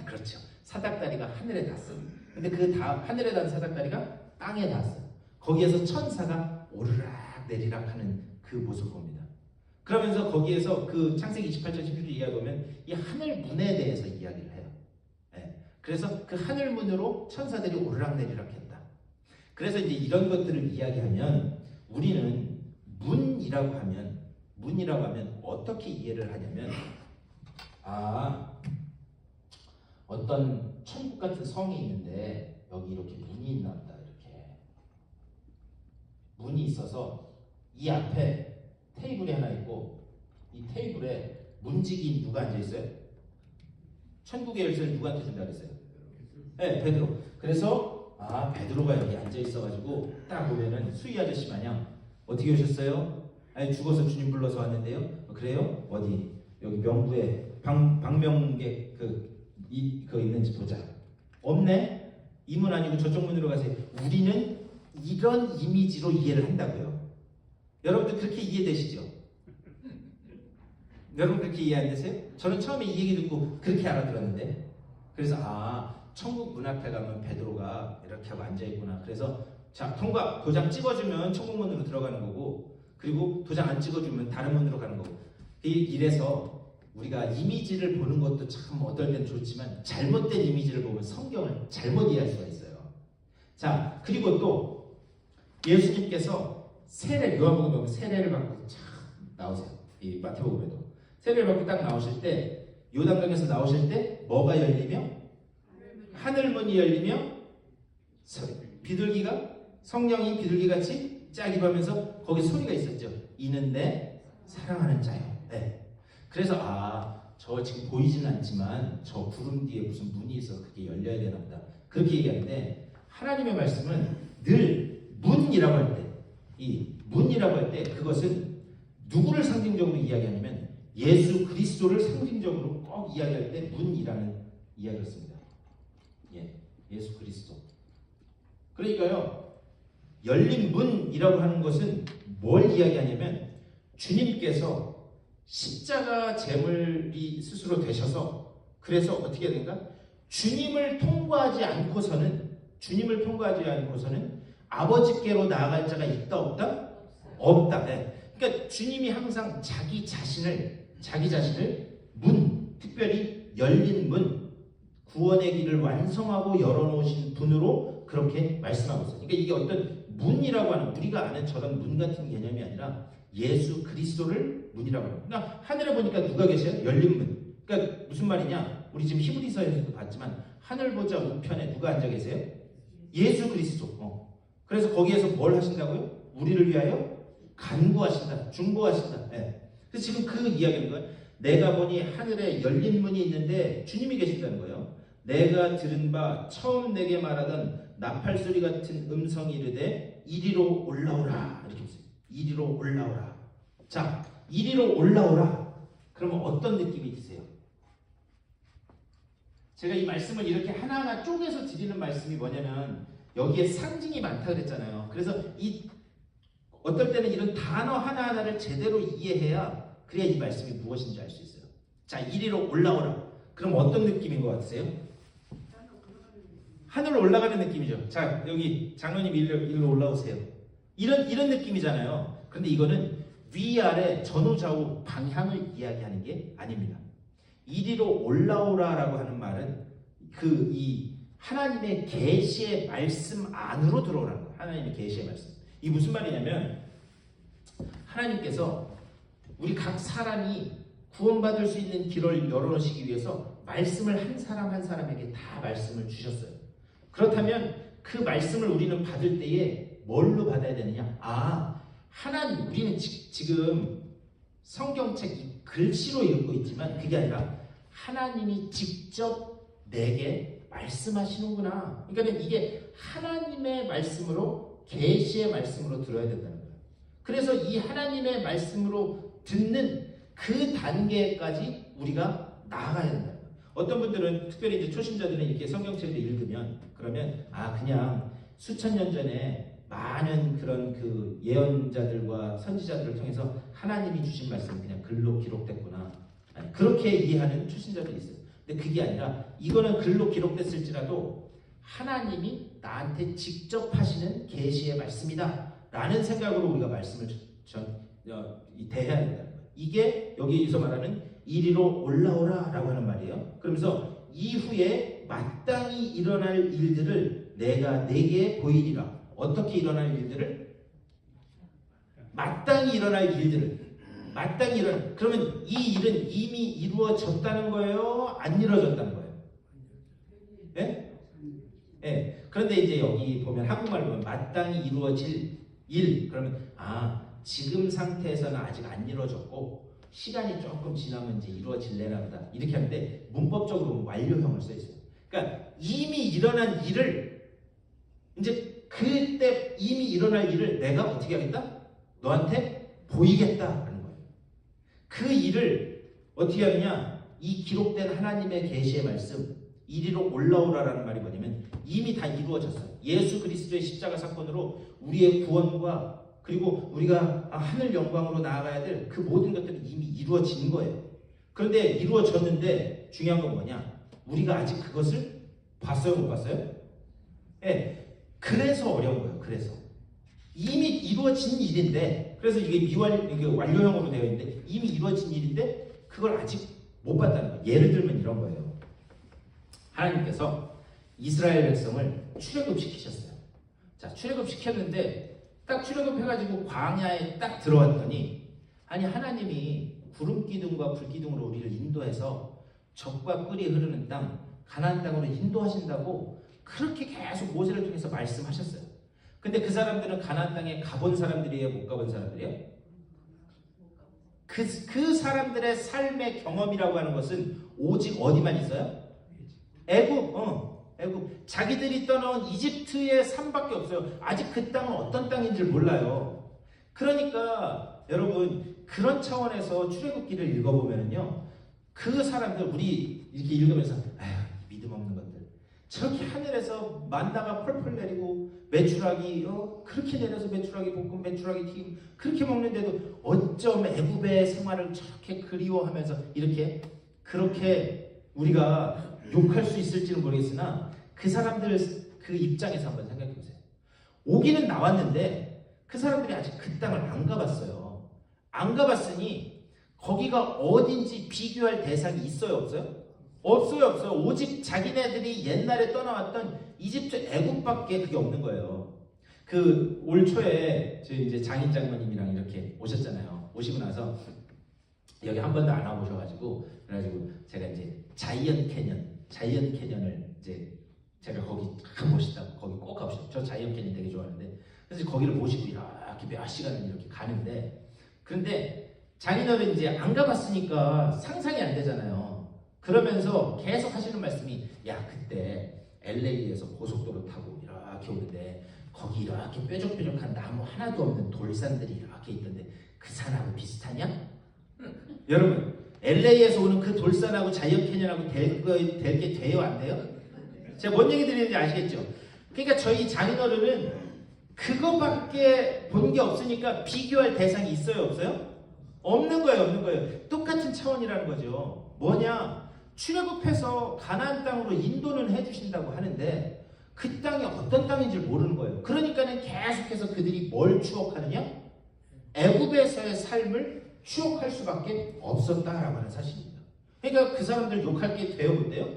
그렇죠. 사닥다리가 하늘에 닿았어요. 근데 그 다음 하늘에 닿은 사닥다리가 땅에 닿았어요. 거기에서 천사가 오르락 내리락 하는 그 모습을 봅니다. 그러면서 거기에서 그 창세기 28장 10절 이야기 보면 이 하늘 문에 대해서 이야기를 해요. 네. 그래서 그 하늘 문으로 천사들이 오르락 내리락 했다. 그래서 이제 이런 것들을 이야기하면 우리는 문이라고 하면 어떻게 이해를 하냐면 어떤 천국 같은 성이 있는데 여기 이렇게 문이 있나 보다. 이렇게 문이 있어서 이 앞에 테이블이 하나 있고 이 테이블에 문지기인 누가 앉아있어요? 천국의 열쇠를 누구한테 준다 그랬어요? 네, 베드로. 그래서 베드로가 여기 앉아있어가지고 딱 보면은 수희 아저씨 마냥 어떻게 오셨어요? 아니 죽어서 주님 불러서 왔는데요. 그래요? 어디? 여기 명부에 방명객 그거 있는지 보자. 없네? 이 문 아니고 저쪽 문으로 가세요. 우리는 이런 이미지로 이해를 한다고요. 여러분들 그렇게 이해되시죠? 여러분 그렇게 이해 안 되세요? 저는 처음에 이 얘기 듣고 그렇게 알아들었는데 그래서 천국 문 앞에 가면 베드로가 이렇게 하고 앉아있구나. 그래서 자 통과 도장 찍어주면 천국 문으로 들어가는 거고 그리고 도장 안 찍어주면 다른 문으로 가는 거고 이래서 우리가 이미지를 보는 것도 참 어떨 땐 좋지만 잘못된 이미지를 보면 성경을 잘못 이해할 수가 있어요. 자 그리고 또 예수님께서 요한복음에 보면 세례를 받고 참 나오세요. 이 마태복음에도 세례를 받고 딱 나오실 때 요단강에서 나오실 때 뭐가 열리며 하늘문이 열리며 비둘기가 성령이 비둘기같이 짝입하면서 거기 소리가 있었죠. 이는 내 사랑하는 자요. 네. 그래서 저 지금 보이지는 않지만 저 구름 뒤에 무슨 문이 있어서 그게 열려야 되나 보다. 그렇게 얘기하는데 하나님의 말씀은 늘 문이라고 할 때 이 문이라고 할 때 그것은 누구를 상징적으로 이야기하냐면 예수 그리스도를 상징적으로 꼭 이야기할 때 문이라는 이야기를 씁니다. 예수 그리스도. 그러니까요 열린 문이라고 하는 것은 뭘 이야기하냐면 주님께서 십자가 제물이 스스로 되셔서 그래서 어떻게 된가? 주님을 통과하지 않고서는 아버지께로 나아갈 자가 있다 없다? 없다. 네. 그러니까 주님이 항상 자기 자신을 특별히 열린 문, 구원의 길을 완성하고 열어놓으신 분으로 그렇게 말씀하고 있어요. 그러니까 이게 어떤 문이라고 하는 우리가 아는 저런 문 같은 개념이 아니라 예수 그리스도를 문이라고 합니다. 그러니까 하늘에 보니까 누가 계세요? 열린 문. 그러니까 무슨 말이냐? 우리 지금 히브리서에서도 봤지만 하늘 보자 우편에 누가 앉아 계세요? 예수 그리스도. 그래서 거기에서 뭘 하신다고요? 우리를 위하여 간구하신다, 중보하신다. 네. 그래서 지금 그 이야기인 거예요. 내가 보니 하늘에 열린 문이 있는데 주님이 계신다는 거예요. 내가 들은 바 처음 내게 말하던 나팔 소리 같은 음성이 이르되 이리로 올라오라. 이렇게 했어요. 이리로 올라오라. 자, 이리로 올라오라. 그러면 어떤 느낌이 드세요? 제가 이 말씀을 이렇게 하나하나 쪼개서 드리는 말씀이 뭐냐면 여기에 상징이 많다 그랬잖아요. 그래서 어떨 때는 이런 단어 하나하나를 제대로 이해해야 그래야 이 말씀이 무엇인지 알 수 있어요. 자, 이리로 올라오라. 그럼 어떤 느낌인 것 같으세요? 하늘로 올라가는 느낌이죠. 자, 여기 장로님 일로 올라오세요. 이런 느낌이잖아요. 그런데 이거는 위아래 전후좌우 방향을 이야기하는 게 아닙니다. 이리로 올라오라라고 하는 말은 이 하나님의 계시의 말씀 안으로 들어오라는 거예요. 하나님의 계시의 말씀. 이 무슨 말이냐면 하나님께서 우리 각 사람이 구원받을 수 있는 길을 열어놓으시기 위해서 말씀을 한 사람 한 사람에게 다 말씀을 주셨어요. 그렇다면 그 말씀을 우리는 받을 때에 뭘로 받아야 되느냐? 하나님, 우리는 지금 성경책 이 글씨로 읽고 있지만 그게 아니라 하나님이 직접 내게 말씀하시는구나. 그러니까 이게 하나님의 말씀으로, 계시의 말씀으로 들어야 된다는 거예요. 그래서 이 하나님의 말씀으로 듣는 그 단계까지 우리가 나아가야 된다는 거예요. 어떤 분들은 특별히 이제 초심자들은 이렇게 성경책을 읽으면 그러면 그냥 수천 년 전에 많은 그런 그 예언자들과 선지자들을 통해서 하나님이 주신 말씀 그냥 글로 기록됐구나. 그렇게 이해하는 초신자들이 있어요. 근데 그게 아니라 이거는 글로 기록됐을지라도 하나님이 나한테 직접 하시는 계시의 말씀이다 라는 생각으로 우리가 말씀을 대해야 된다는 거예요. 이게 여기서 말하는 이리로 올라오라 라고 하는 말이에요. 그러면서 이후에 마땅히 일어날 일들을 내가 내게 보이리라. 어떻게 일어날 일들을? 마땅히 일어날 일들을. 마땅히 일어날. 그러면 이 일은 이미 이루어졌다는 거예요? 안 이루어졌다는 거예요? 네? 네. 그런데 이제 여기 보면 한국말로 보면 마땅히 이루어질 일. 그러면 지금 상태에서는 아직 안 이루어졌고 시간이 조금 지나면 이제 이루어질래나 보다. 이렇게 하는데 문법적으로 완료형을 써 있어요. 그러니까 이미 일어난 일을 이제 그때 이미 일어날 일을 내가 어떻게 하겠다? 너한테 보이겠다라는 거예요. 그 일을 어떻게 하느냐? 이 기록된 하나님의 계시의 말씀 이리로 올라오라라는 말이 뭐냐면 이미 다 이루어졌어요. 예수 그리스도의 십자가 사건으로 우리의 구원과 그리고 우리가 하늘 영광으로 나아가야 될 그 모든 것들은 이미 이루어진 거예요. 그런데 이루어졌는데 중요한 건 뭐냐? 우리가 아직 그것을 봤어요? 못 봤어요? 네. 그래서 어려운 거예요. 그래서 이미 이루어진 일인데 그래서 이게 완료형으로 되어 있는데 이미 이루어진 일인데 그걸 아직 못 봤다는 거예요. 예를 들면 이런 거예요. 하나님께서 이스라엘 백성을 출애굽시키셨어요. 자, 출애굽시켰는데 딱 출애굽해가지고 광야에 딱 들어왔더니 하나님이 구름 기둥과 불 기둥으로 우리를 인도해서 젖과 꿀이 흐르는 땅 가나안 땅으로 인도하신다고 그렇게 계속 모세를 통해서 말씀하셨어요. 근데 그 사람들은 가나안 땅에 가본 사람들이에요? 못 가본 사람들이에요? 그 사람들의 삶의 경험이라고 하는 것은 오직 어디만 있어요? 애굽. 자기들이 떠나온 이집트의 삶밖에 없어요. 아직 그 땅은 어떤 땅인지 몰라요. 그러니까 여러분 그런 차원에서 출애굽기를 읽어보면요, 그 사람들 우리 이렇게 읽으면서 믿음 없는 것들 저렇게 하늘에서 만나가 펄펄 내리고 메추라기 그렇게 내려서 메추라기 볶음 메추라기 튀김 그렇게 먹는데도 어쩜 애굽의 생활을 저렇게 그리워하면서 그렇게 우리가 욕할 수 있을지는 모르겠으나 그 사람들 그 입장에서 한번 생각해 보세요. 오기는 나왔는데 그 사람들이 아직 그 땅을 안 가봤어요. 안 가봤으니 거기가 어딘지 비교할 대상이 있어요? 없어요? 없어요. 오직 자기네들이 옛날에 떠나왔던 이집트 애굽밖에 그게 없는 거예요. 그 올 초에 저희 이제 장인 장모님이랑 이렇게 오셨잖아요. 오시고 나서 여기 한 번도 안 와보셔가지고 그래가지고 제가 이제 자이언 캐년을 이제 제가 거기 멋있다고 거기 꼭 가보시죠. 저 자이언 캐년 되게 좋아하는데 그래서 거기를 모시고 이렇게 몇 시간을 이렇게 가는데 그런데 장인어른 이제 안 가봤으니까 상상이 안 되잖아요. 그러면서 계속 하시는 말씀이 그때 LA에서 고속도로 타고 이렇게 오는데 거기 이렇게 뾰족뾰족한 나무 하나도 없는 돌산들이 이렇게 있던데 그 산하고 비슷하냐? 여러분 LA에서 오는 그 돌산하고 자이언 캐년하고 될 게 돼요? 안 돼요? 제가 뭔 얘기 드리는지 아시겠죠? 그러니까 저희 장인어른은 그거밖에 본 게 없으니까 비교할 대상이 있어요? 없어요? 없는 거예요. 똑같은 차원이라는 거죠. 뭐냐? 출애굽해서 가나안 땅으로 인도는 해주신다고 하는데 그 땅이 어떤 땅인지 모르는 거예요. 그러니까는 계속해서 그들이 뭘 추억하느냐? 애굽에서의 삶을 추억할 수밖에 없었다라고 하는 사실입니다. 그러니까 그 사람들 욕할 게 돼요, 근데요?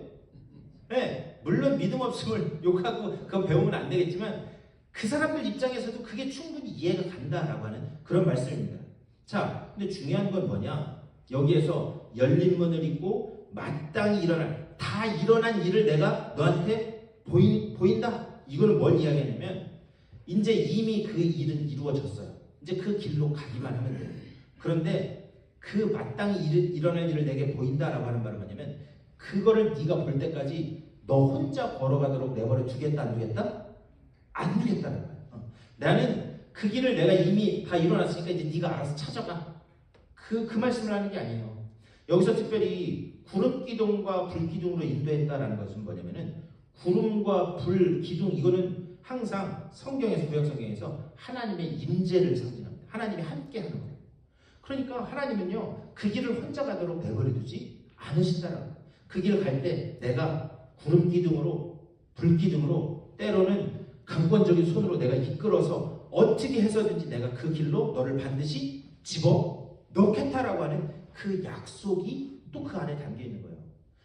네, 물론 믿음 없음을 욕하고 그건 배우면 안 되겠지만 그 사람들 입장에서도 그게 충분히 이해가 간다라고 하는 그런 말씀입니다. 자, 근데 중요한 건 뭐냐? 여기에서 열린 문을 잇고 마땅히 다 일어난 일을 내가 너한테 보인다. 이거는 뭘 이야기하냐면 이제 이미 그 일은 이루어졌어요. 이제 그 길로 가기만 하면 돼요. 그런데 그 마땅히 일어날 일을 내게 보인다라고 하는 말은 뭐냐면 그거를 네가 볼 때까지 너 혼자 걸어가도록 내버려 두겠다 안 두겠다? 안 두겠다는 거예요. 나는 그 길을 내가 이미 다 일어났으니까 이제 네가 알아서 찾아가. 그 말씀을 하는 게 아니에요. 여기서 특별히 구름 기둥과 불 기둥으로 인도했다라는 것은 뭐냐면은 구름과 불 기둥 이거는 항상 성경에서 구약 성경에서 하나님의 임재를 상징합니다. 하나님이 함께하는 거예요. 그러니까 하나님은요 그 길을 혼자 가도록 내버려두지 않으신다라고 거예요. 그 길을 갈 때 내가 구름 기둥으로 불 기둥으로 때로는 강권적인 손으로 내가 이끌어서 어떻게 해서든지 내가 그 길로 너를 반드시 집어 넣겠다라고 하는 그 약속이 또 그 안에 담겨 있는 거예요.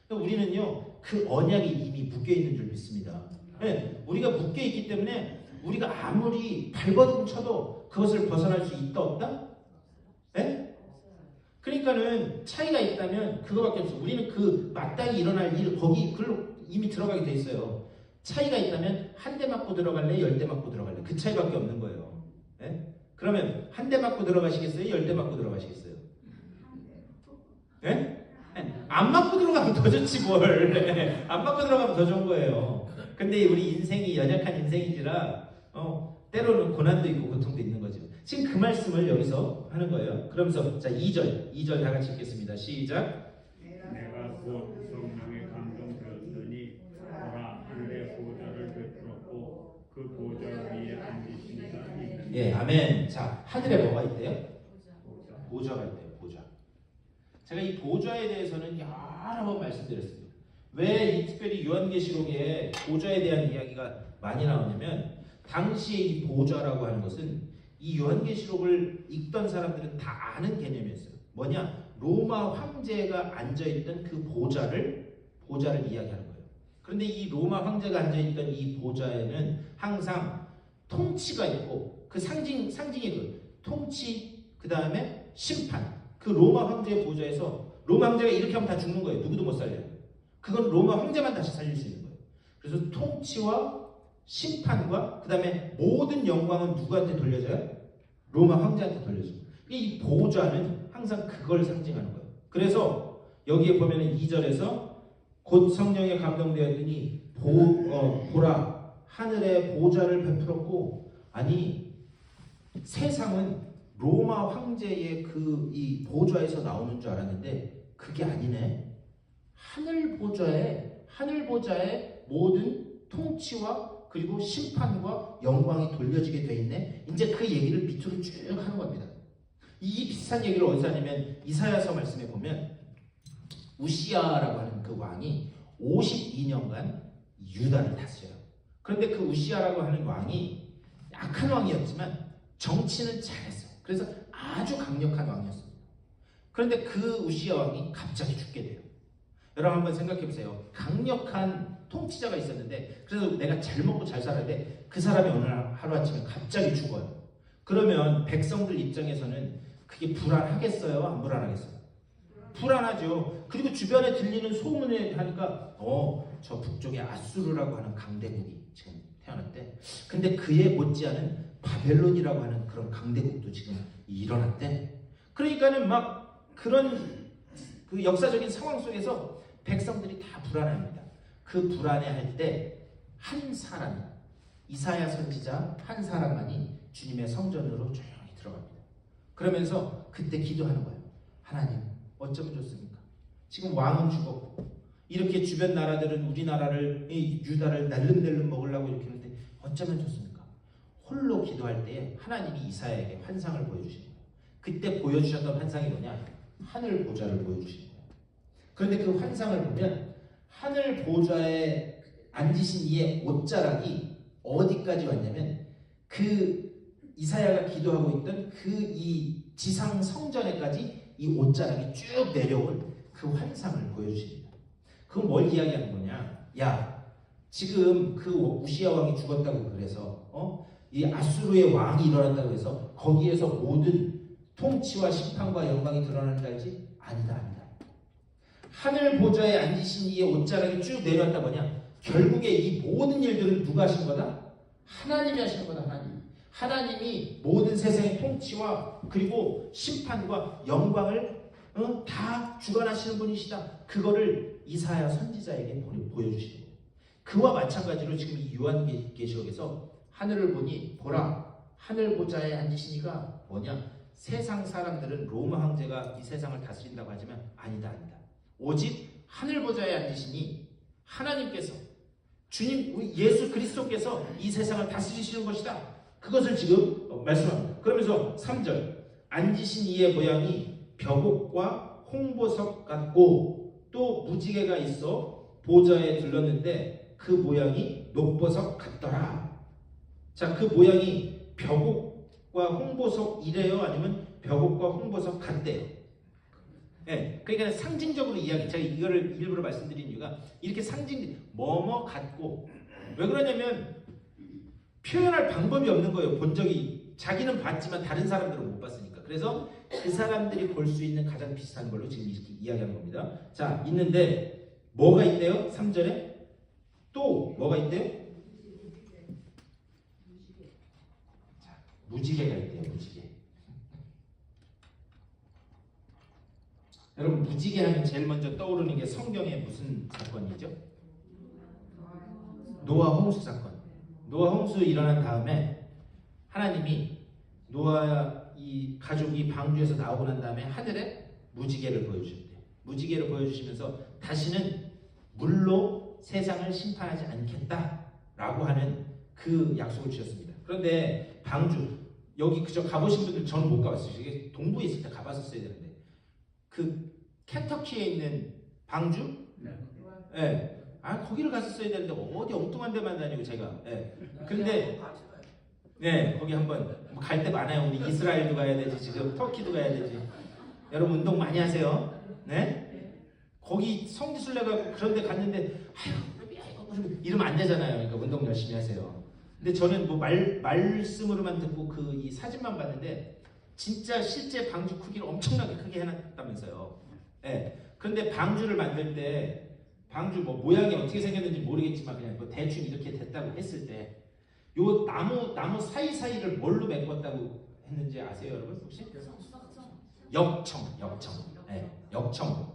그러니까 우리는요 그 언약이 이미 묶여 있는 줄 믿습니다. 네, 우리가 묶여 있기 때문에 우리가 아무리 발버둥 쳐도 그것을 벗어날 수 있다 없다? 네? 그러니까는 차이가 있다면 그거밖에 없어. 우리는 그 마땅히 일어날 일 거기 글로 이미 들어가게 돼 있어요. 차이가 있다면 한 대 맞고 들어갈래, 10대 맞고 들어갈래. 그 차이밖에 없는 거예요. 네? 그러면 한 대 맞고 들어가시겠어요? 10대 맞고 들어가시겠어요? 네? 안 맞고 들어가면 더 좋지 뭘. 안 맞고 들어가면 더 좋은 거예요. 근데 우리 인생이 연약한 인생인지라 때로는 고난도 있고 고통도 있는 거죠. 지금 그 말씀을 여기서 하는 거예요. 그러면서 자 2절 다 같이 읽겠습니다. 시작. 내가 곧 성령의 감동되었더니 보라 하늘의 보좌를 베풀었고 그 보좌 위에 앉으신 이가 있는데. 예, 아멘. 자 하늘에 뭐가 있대요? 보좌가 있대요. 보좌. 제가 이 보좌에 대해서는 여러 번 말씀드렸습니다. 왜 이 특별히 요한계시록에 보좌에 대한 이야기가 많이 나오냐면 당시에 이 보좌라고 하는 것은 이 요한계시록을 읽던 사람들은 다 아는 개념이었어요. 뭐냐? 로마 황제가 앉아있던 그 보좌를 이야기하는 거예요. 그런데 이 로마 황제가 앉아있던 이 보좌에는 항상 통치가 있고 그 상징이 그 통치 그 다음에 심판 그 로마 황제의 보좌에서 로마 황제가 이렇게 하면 다 죽는 거예요. 누구도 못 살려요. 그건 로마 황제만 다시 살릴 수 있는 거예요. 그래서 통치와 심판과 그 다음에 모든 영광은 누구한테 돌려져요? 로마 황제한테 돌려져요. 이 보좌는 항상 그걸 상징하는 거예요. 그래서 여기에 보면 2절에서 곧 성령에 감동되었더니 보라 하늘에 보좌를 베풀었고 아니 세상은 로마 황제의 이 보좌에서 나오는 줄 알았는데 그게 아니네. 하늘 보좌에 모든 통치와 그리고 심판과 영광이 돌려지게 돼 있네. 이제 그 얘기를 밑으로 쭉 하는 겁니다. 이 비슷한 얘기를 어디서 하냐면 이사야서 말씀에 보면 우시아라고 하는 그 왕이 52년간 유다를 다스려요. 그런데 그 우시아라고 하는 왕이 약한 왕이었지만 정치는 잘했어요. 그래서 아주 강력한 왕이었습니다. 그런데 그 우시아 왕이 갑자기 죽게 돼요. 여러분 한번 생각해 보세요. 강력한 통치자가 있었는데 그래서 내가 잘 먹고 잘 살아야 돼. 그 사람이 어느 날 하루아침에 갑자기 죽어요. 그러면 백성들 입장에서는 그게 불안하겠어요? 안 불안하겠어요? 불안하죠. 그리고 주변에 들리는 소문에 하니까 저 북쪽에 아수르라고 하는 강대국이 지금 태어났대. 근데 그에 못지않은 바벨론이라고 하는 그런 강대국도 지금 일어났대. 그러니까는 막 그런 그 역사적인 상황 속에서 백성들이 다 불안합니다. 그 불안해할 때 한 사람, 이사야 선지자 한 사람만이 주님의 성전으로 조용히 들어갑니다. 그러면서 그때 기도하는 거예요. 하나님, 어쩌면 좋습니까? 지금 왕은 죽었고 이렇게 주변 나라들은 우리나라를 유다를 날름날름 먹으려고 이렇게 하는데 어쩌면 좋습니까? 홀로 기도할 때에 하나님이 이사야에게 환상을 보여주시는 거예요. 그때 보여주셨던 환상이 뭐냐? 하늘 보좌를 보여주시는 거예요. 그런데 그 환상을 보면 하늘 보좌에 앉으신 이의 옷자락이 어디까지 왔냐면 그 이사야가 기도하고 있던 그 이 지상 성전에까지 이 옷자락이 쭉 내려온 그 환상을 보여주십니다. 그건 뭘 이야기하는 거냐? 야, 지금 그 우시야 왕이 죽었다고 그래서 이 아수르의 왕이 일어났다고 해서 거기에서 모든 통치와 심판과 영광이 드러나는 줄 알지? 아니다, 아니다. 하늘 보좌에 앉으신 이의 옷자락이 쭉 내려왔다 뭐냐? 결국에 이 모든 일들은 누가 하신 거다? 하나님이 하신 거다. 하나님이 모든 세상의 통치와 그리고 심판과 영광을 다 주관하시는 분이시다. 그거를 이사야 선지자에게 보여주시는 거예요. 그와 마찬가지로 지금 이 요한계시록에서 하늘을 보니 보라 하늘 보좌에 앉으시니가 뭐냐? 세상 사람들은 로마 황제가 이 세상을 다스린다고 하지만 아니다. 오직 하늘 보좌에 앉으시니 하나님께서 주님 우리 예수 그리스도께서 이 세상을 다스리시는 것이다. 그것을 지금 말씀합니다. 그러면서 3절 앉으신 이의 모양이 벽옥과 홍보석 같고 또 무지개가 있어 보좌에 들렀는데 그 모양이 녹보석 같더라. 자, 그 모양이 벽옥과 홍보석이래요? 아니면 벽옥과 홍보석 같대요? 네, 그러니까 상징적으로 이야기. 제가 이거를 일부러 말씀드린 이유가 이렇게 상징 뭐뭐 같고 왜 그러냐면 표현할 방법이 없는 거예요. 본 적이 자기는 봤지만 다른 사람들은 못 봤으니까. 그래서 그 사람들이 볼 수 있는 가장 비슷한 걸로 지금 이렇게 이야기하는 겁니다. 자, 있는데 뭐가 있대요? 3절에 또 뭐가 있대요? 자, 무지개가 있대요. 무지개. 여러분 무지개 하면 제일 먼저 떠오르는 게 성경에 무슨 사건이죠? 노아 홍수 사건. 노아 홍수 일어난 다음에 하나님이 노아 이 가족이 방주에서 나오고 난 다음에 하늘에 무지개를 보여주셨대요. 무지개를 보여주시면서 다시는 물로 세상을 심판하지 않겠다라고 하는 그 약속을 주셨습니다. 그런데 방주 여기 그저 가보신 분들 저는 못 가봤어요. 이게 동부에 있을 때 가봤었어야 되는데 그 켄터키에 있는 방주? 네. 거기를 갔었어야 되는데 어디 엉뚱한 데만 다니고 제가. 네. 근데 네 거기 한번 갈 데 많아요. 우리 이스라엘도 가야 되지 지금 터키도 가야 되지. 여러분 운동 많이 하세요. 네? 거기 성지순례가 그런 데 갔는데 아유 이러면 안 되잖아요. 그러니까 운동 열심히 하세요. 근데 저는 뭐 말씀으로만 듣고 그 이 사진만 봤는데 진짜 실제 방주 크기를 엄청나게 크게 해놨다면서요. 네. 그런데 방주를 만들 때 방주 뭐 모양이 어떻게 생겼는지 모르겠지만 그냥 뭐 대충 이렇게 됐다고 했을 때 요 나무 사이사이를 뭘로 메꿨다고 했는지 아세요, 여러분? 혹시? 역청. 네, 역청.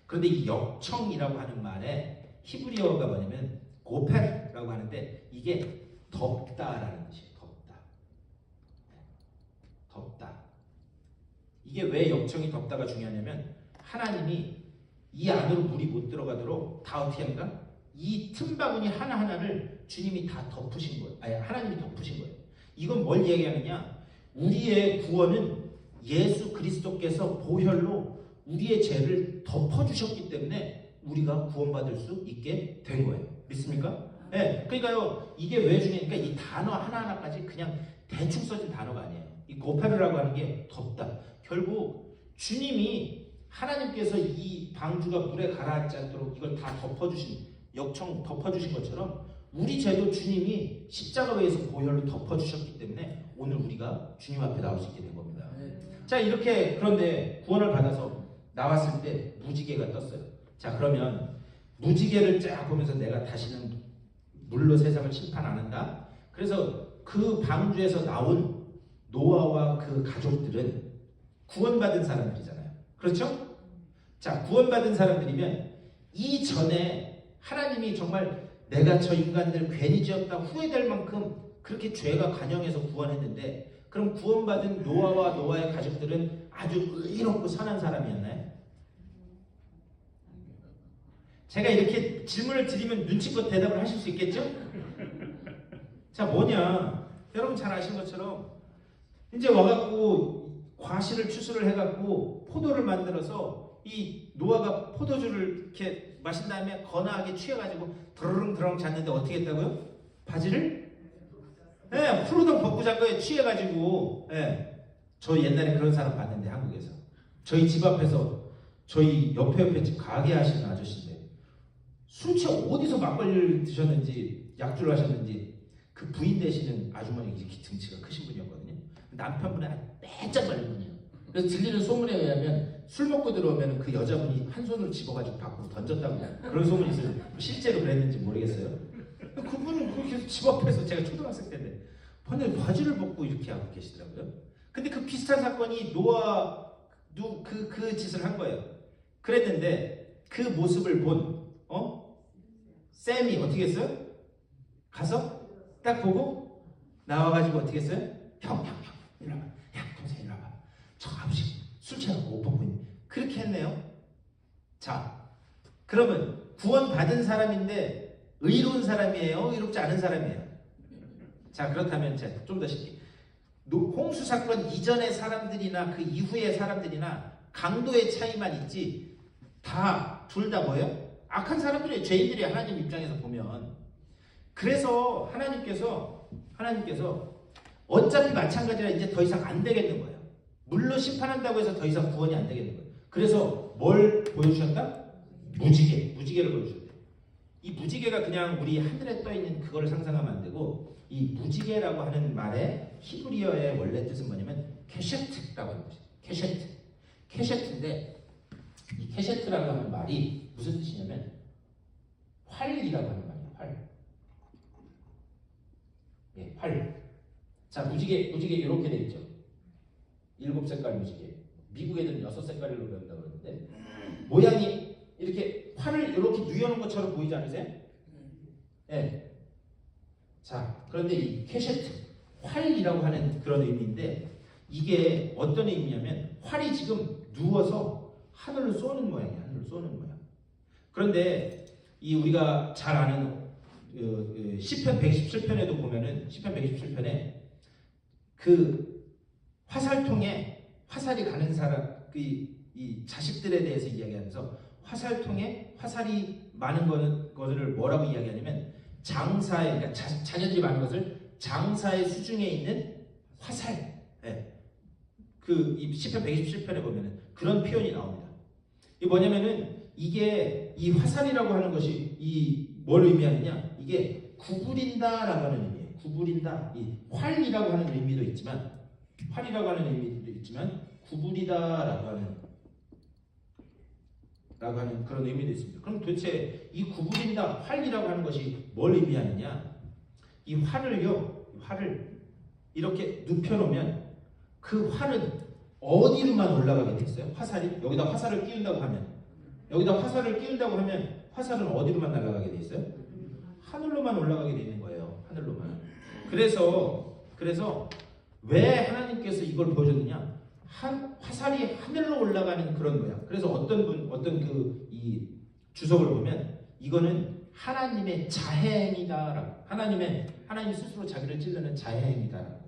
그런데 이 역청이라고 하는 말에 히브리어가 뭐냐면 고펠이라고 하는데 이게 덮다라는 뜻이에요. 덮다. 이게 왜 역청이 덮다가 중요하냐면 하나님이 이 안으로 물이 못 들어가도록 다 어떻게 합니까? 이 틈바구니 하나하나를 주님이 다 덮으신 거예요. 아니 하나님이 덮으신 거예요. 이건 뭘 얘기하느냐? 우리의 구원은 예수 그리스도께서 보혈로 우리의 죄를 덮어주셨기 때문에 우리가 구원받을 수 있게 된 거예요. 믿습니까? 네. 그러니까요. 이게 왜 중요하니까 이 단어 하나하나까지 그냥 대충 써진 단어가 아니에요. 이 고파르라고 하는 게 덮다. 결국 주님이 하나님께서 이 방주가 물에 가라앉지 않도록 이걸 다 덮어주신 역청 덮어주신 것처럼 우리 죄도 주님이 십자가에서 보혈로 덮어주셨기 때문에 오늘 우리가 주님 앞에 나올 수 있게 된 겁니다. 자 이렇게 그런데 구원을 받아서 나왔을 때 무지개가 떴어요. 자 그러면 무지개를 쫙 보면서 내가 다시는 물로 세상을 심판 안 한다. 그래서 그 방주에서 나온 노아와 그 가족들은 구원받은 사람들이잖아요. 그렇죠? 자 구원받은 사람들이면 이전에 하나님이 정말 내가 저 인간들 괜히 지었다 후회될 만큼 그렇게 죄가 간영해서 구원했는데 그럼 구원받은 노아와 노아의 가족들은 아주 의롭고 선한 사람이었나요? 제가 이렇게 질문을 드리면 눈치껏 대답을 하실 수 있겠죠? 자 뭐냐 여러분 잘 아시는 것처럼 이제 와갖고 과실을 추수를 해갖고 포도를 만들어서 이 노아가 포도주를 이렇게 마신 다음에 거나하게 취해가지고 드르릉 잤는데 어떻게 했다고요? 바지를 후루덩 벗고 잔 거에 취해가지고. 저 옛날에 그런 사람 봤는데 한국에서 저희 집 앞에서 저희 옆에 집 가게 하시는 아저씨인데 술 취해 어디서 막걸리를 드셨는지 약주를 하셨는지 그 부인 되시는 아주머니 이렇게 등치가 크신 분이었거든요. 남편분은 빼짝 말린 분이에요. 그래서 들리는 소문에 의하면 술 먹고 들어오면 그 여자분이 한 손으로 집어가지고 밖으로 던졌다고 그런 소문이 있어요. 실제로 그랬는지 모르겠어요. 그분은 그렇게 집 앞에서 제가 초등학생 때인데 바지를 벗고 이렇게 하고 계시더라고요. 근데 그 비슷한 사건이 노아도 그 짓을 한 거예요. 그랬는데 그 모습을 본 샘이 어떻게 했어요? 가서 딱 보고 나와가지고 어떻게 했어요? 형 일로 와봐. 야 동생 일로 와봐. 저 아버지 술 취하고 옷 벗고 있네. 그렇게 했네요. 자, 그러면 구원받은 사람인데 의로운 사람이에요? 의롭지 않은 사람이에요? 자, 그렇다면 제가 좀 더 쉽게 홍수 사건 이전의 사람들이나 그 이후의 사람들이나 강도의 차이만 있지 다 둘 다 뭐예요? 악한 사람들이 죄인들이 하나님 입장에서 보면. 그래서 하나님께서 어차피 마찬가지라 이제 더 이상 안 되겠는 거예요. 물로 심판한다고 해서 더 이상 구원이 안 되겠는 거예요. 그래서 뭘 보여주셨다? 무지개를 보여주셨대요. 이 무지개가 그냥 우리 하늘에 떠 있는 그거를 상상하면 안 되고 이 무지개라고 하는 말의 히브리어의 원래 뜻은 뭐냐면 케셰트라고 하는 것이에요. 케셰트인데 이 케셰트라고 하는 말이 무슨 뜻이냐면 활이라고 하는 말이에요. 활. 자, 무지개 이렇게 돼 있죠. 7색깔 무지개. 미국 애들은 6색깔로 배운다고 그러는데 모양이 이렇게 활을 이렇게 누여놓은 것처럼 보이지 않으세요? 네. 자, 그런데 이 케셰트, 활이라고 하는 그런 의미인데 이게 어떤 의미냐면 활이 지금 누워서 하늘을 쏘는 모양이에요. 그런데 이 우리가 잘 아는 시편 117편에도 보면은 시편 117편에 그 화살통에 화살이 가는 사람 이 자식들에 대해서 이야기하면서 화살통에 화살이 많은 것을 뭐라고 이야기하냐면 장사의 그러니까 자녀들이 많은 것을 장사의 수중에 있는 화살. 이 시편 127편에 보면은 그런 표현이 나옵니다. 이게 뭐냐면은 이게 이 화살이라고 하는 것이 뭘 의미하느냐? 이게 구부린다라고 하는 의미예요. 구부린다. 이 활이라고 하는 의미도 있지만 구부리다라고 하는 그런 의미도 있습니다. 그럼 도대체 이 구부린다, 활이라고 하는 것이 뭘 의미하느냐? 이 활을 이렇게 눕혀놓으면 그 활은 어디로만 올라가게 돼 있어요? 화살이 여기다 화살을 끼운다고 하면 화살은 어디로만 날아가게 돼 있어요? 하늘로만 올라가게 돼 있는 거예요. 하늘로만. 그래서 왜 하나님께서 이걸 보여줬느냐? 화살이 하늘로 올라가는 그런 모양. 그래서 어떤 이 주석을 보면 이거는 하나님의 자해행위다라고. 하나님 스스로 자기를 찔르는 자해행위다라고.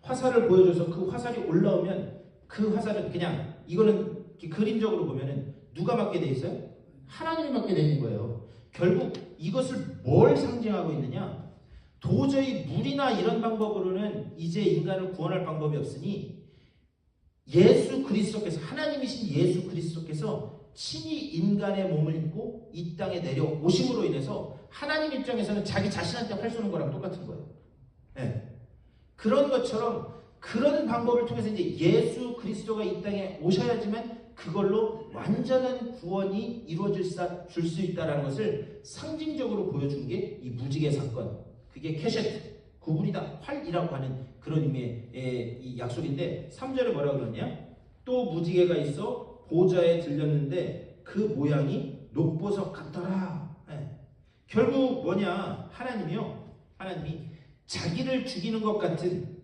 화살을 보여줘서 그 화살이 올라오면 그 화살은 그냥 이거는 그림적으로 보면은 누가 맞게 돼 있어요? 하나님이 맞게 되는 거예요. 결국 이것을 뭘 상징하고 있느냐? 도저히 물이나 이런 방법으로는 이제 인간을 구원할 방법이 없으니 예수 그리스도께서 하나님이신 예수 그리스도께서 친히 인간의 몸을 입고 이 땅에 내려오심으로 인해서 하나님 입장에서는 자기 자신한테 활 쏘는 거랑 똑같은 거예요. 그런 것처럼 그런 방법을 통해서 이제 예수 그리스도가 이 땅에 오셔야지만 그걸로 완전한 구원이 이루어질 수 있다는 것을 상징적으로 보여준 게 이 무지개 사건. 그게 케셰트, 구부리다, 활이라고 하는 그런 의미의 이 약속인데 3절에 뭐라고 그러냐? 또 무지개가 있어 보좌에 들렸는데 그 모양이 녹보석 같더라. 결국 뭐냐? 하나님이 자기를 죽이는 것 같은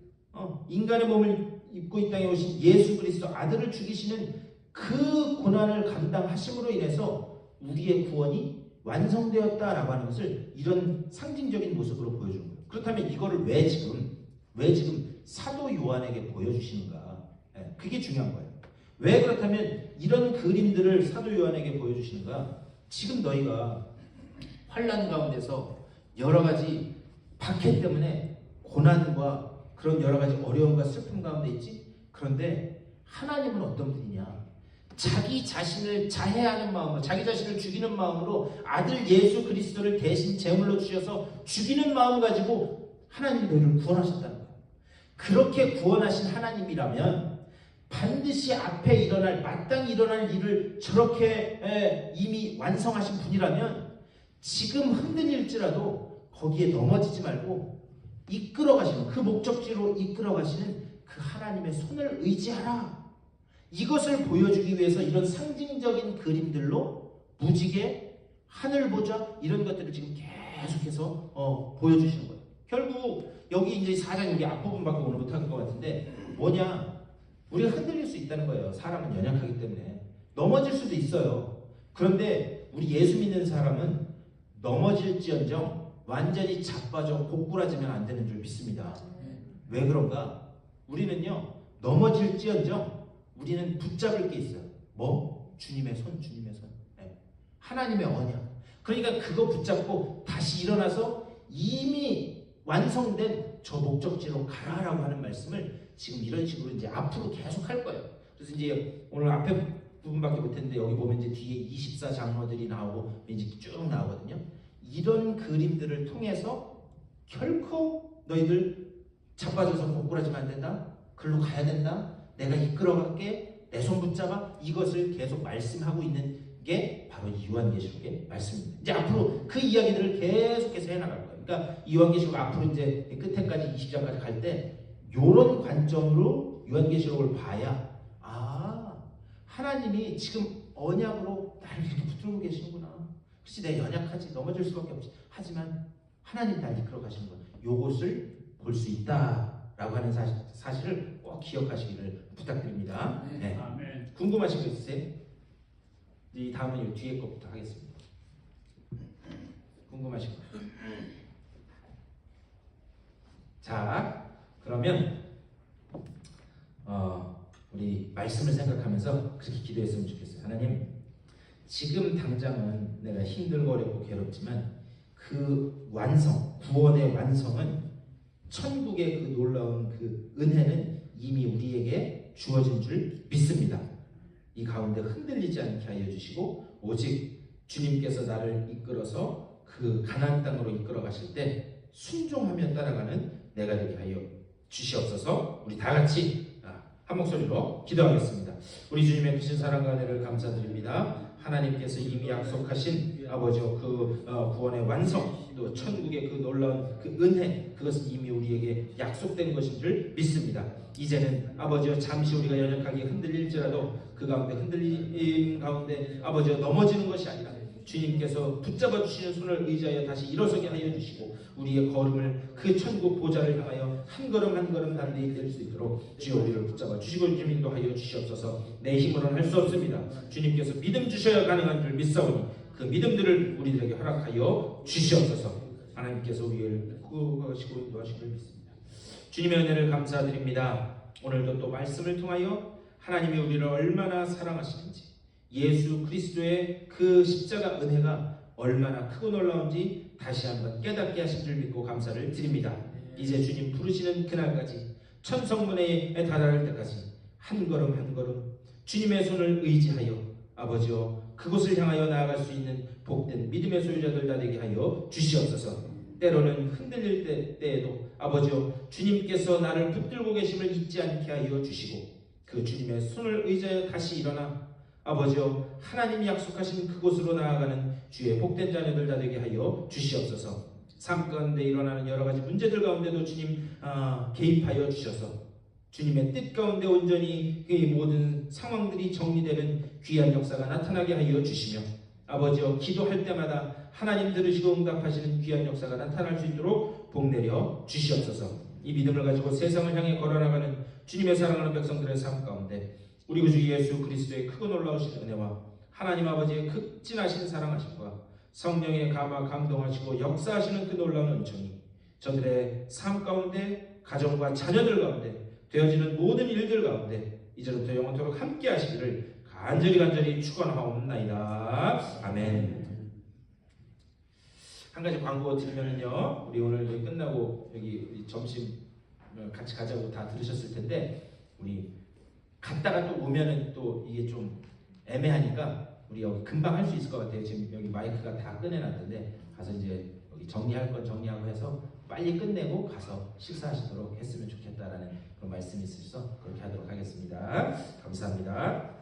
인간의 몸을 입고 이 땅에 오신 예수 그리스도 아들을 죽이시는 그 고난을 감당하심으로 인해서 우리의 구원이 완성되었다라고 하는 것을 이런 상징적인 모습으로 보여주는 거예요. 그렇다면 이거를 왜 지금 사도 요한에게 보여주시는가? 그게 중요한 거예요. 왜 그렇다면 이런 그림들을 사도 요한에게 보여주시는가? 지금 너희가 환난 가운데서 여러 가지 박해 때문에 고난과 그런 여러 가지 어려움과 슬픔 가운데 있지? 그런데 하나님은 어떤 분이냐? 자기 자신을 자해하는 마음으로, 자기 자신을 죽이는 마음으로 아들 예수 그리스도를 대신 제물로 주셔서 죽이는 마음 가지고 하나님이 너희를 구원하셨다는 거예요. 그렇게 구원하신 하나님이라면 반드시 앞에 일어날, 마땅히 일어날 일을 저렇게 이미 완성하신 분이라면 지금 흔들릴지라도 거기에 넘어지지 말고 이끌어 가시는, 그 목적지로 이끌어 가시는 그 하나님의 손을 의지하라. 이것을 보여주기 위해서 이런 상징적인 그림들로 무지개, 하늘 보좌 이런 것들을 지금 계속해서 보여주시는 거예요. 결국 여기 이제 4장 여기 앞부분밖에 오늘 못한 것 같은데 뭐냐? 우리가 흔들릴 수 있다는 거예요. 사람은 연약하기 때문에 넘어질 수도 있어요. 그런데 우리 예수 믿는 사람은 넘어질지언정 완전히 자빠져 고꾸라지면 안 되는 줄 믿습니다. 왜 그런가? 우리는요 넘어질지언정 우리는 붙잡을 게 있어요. 뭐? 주님의 손, 주님의 손. 네. 하나님의 언약. 그러니까 그거 붙잡고 다시 일어나서 이미 완성된 저 목적지로 가라라고 하는 말씀을 지금 이런 식으로 이제 앞으로 계속 할 거예요. 그래서 이제 오늘 앞에 부분밖에 못했는데 여기 보면 이제 뒤에 24장로들이 나오고 이제 쭉 나오거든요. 이런 그림들을 통해서 결코 너희들 자빠져서 고꾸라지면 안 된다. 글로 가야 된다. 내가 이끌어갈게. 내 손 붙잡아. 이것을 계속 말씀하고 있는 게 바로 요한계시록의 말씀입니다. 이제 앞으로 그 이야기들을 계속해서 해나갈 거예요. 그러니까 요한계시록 앞으로 이제 끝에까지 20장까지 갈 때 이런 관점으로 요한계시록을 봐야 하나님이 지금 언약으로 나를 이렇게 붙들고 계시는구나. 그렇지, 내가 연약하지, 넘어질 수밖에 없지. 하지만 하나님 날 이끌어 가시는 거예요. 요것을 볼 수 있다라고 하는 사실을 꼭 기억하시기를 부탁드립니다. 네. 아멘. 궁금하신 거 있으세요? 이 다음은 이 뒤에 것부터 하겠습니다. 궁금하신 거. 자, 그러면 우리 말씀을 생각하면서 그렇게 기도했으면 좋겠어요. 하나님, 지금 당장은 내가 힘들고 어렵고 괴롭지만 그 완성, 구원의 완성은 천국의 그 놀라운 그 은혜는 이미 우리에게 주어진 줄 믿습니다. 이 가운데 흔들리지 않게 하여 주시고 오직 주님께서 나를 이끌어서 그 가나안 땅으로 이끌어 가실 때 순종하며 따라가는 내가 되게 하여 주시옵소서. 우리 다 같이 한 목소리로 기도하겠습니다. 우리 주님의 크신 사랑과 은혜를 감사드립니다. 하나님께서 이미 약속하신 아버지 그 구원의 완성, 또 천국의 그 놀라운 그 은혜, 그것은 이미 우리에게 약속된 것인 줄 믿습니다. 이제는 아버지여 잠시 우리가 연약하게 흔들릴지라도 그 가운데 흔들림 가운데 아버지여 넘어지는 것이 아니라 주님께서 붙잡아 주시는 손을 의지하여 다시 일어서게 하여 주시고 우리의 걸음을 그 천국 보좌를 향하여 한 걸음 한 걸음 단대히 뗄 수 있도록 주여 우리를 붙잡아 주시고 주님 인도하여 주시옵소서. 내 힘으로는 할 수 없습니다. 주님께서 믿음 주셔야 가능한 줄 믿사오니 그 믿음들을 우리들에게 허락하여 주시옵소서. 하나님께서 우리를 구하시고 인도하시길 믿습니다. 주님의 은혜를 감사드립니다. 오늘도 또 말씀을 통하여 하나님이 우리를 얼마나 사랑하시는지, 예수 그리스도의 그 십자가 은혜가 얼마나 크고 놀라운지 다시 한번 깨닫게 하신 줄 믿고 감사를 드립니다. 이제 주님 부르시는 그날까지 천성문에 다다를 때까지 한 걸음 한 걸음 주님의 손을 의지하여 아버지여 그곳을 향하여 나아갈 수 있는 복된 믿음의 소유자들 다 되게 하여 주시옵소서. 때로는 흔들릴 때에도 아버지여 주님께서 나를 붙들고 계심을 잊지 않게 하여 주시고 그 주님의 손을 의지하여 다시 일어나 아버지여 하나님이 약속하신 그곳으로 나아가는 주의 복된 자녀들 다 되게 하여 주시옵소서. 삶 가운데 일어나는 여러 가지 문제들 가운데도 주님 개입하여 주셔서 주님의 뜻 가운데 온전히 그 모든 상황들이 정리되는 귀한 역사가 나타나게 하여 주시며 아버지여 기도할 때마다 하나님 들으시고 응답하시는 귀한 역사가 나타날 수 있도록 복내려 주시옵소서. 이 믿음을 가지고 세상을 향해 걸어나가는 주님의 사랑하는 백성들의 삶 가운데 우리 구주 예수 그리스도의 크고 놀라우신 은혜와 하나님 아버지의 극진하신 사랑하심과 성령의 감화 감동하시고 역사하시는 그 놀라운 은총이 저들의 삶 가운데 가정과 자녀들 가운데 되어지는 모든 일들 가운데 이제부터 영원토록 함께 하시기를 간절히 축원하옵나이다. 아멘. 한 가지 광고 드리면은요, 우리 오늘 여기 끝나고 여기 우리 점심 같이 가자고 다 들으셨을 텐데, 우리 갔다가 또 오면은 또 이게 좀 애매하니까 우리 여기 금방 할 수 있을 것 같아요. 지금 여기 마이크가 다 꺼내놨던데 가서 이제 여기 정리할 건 정리하고 해서 빨리 끝내고 가서 식사하시도록 했으면 좋겠다라는 그런 말씀이 있으셔서 그렇게 하도록 하겠습니다. 감사합니다.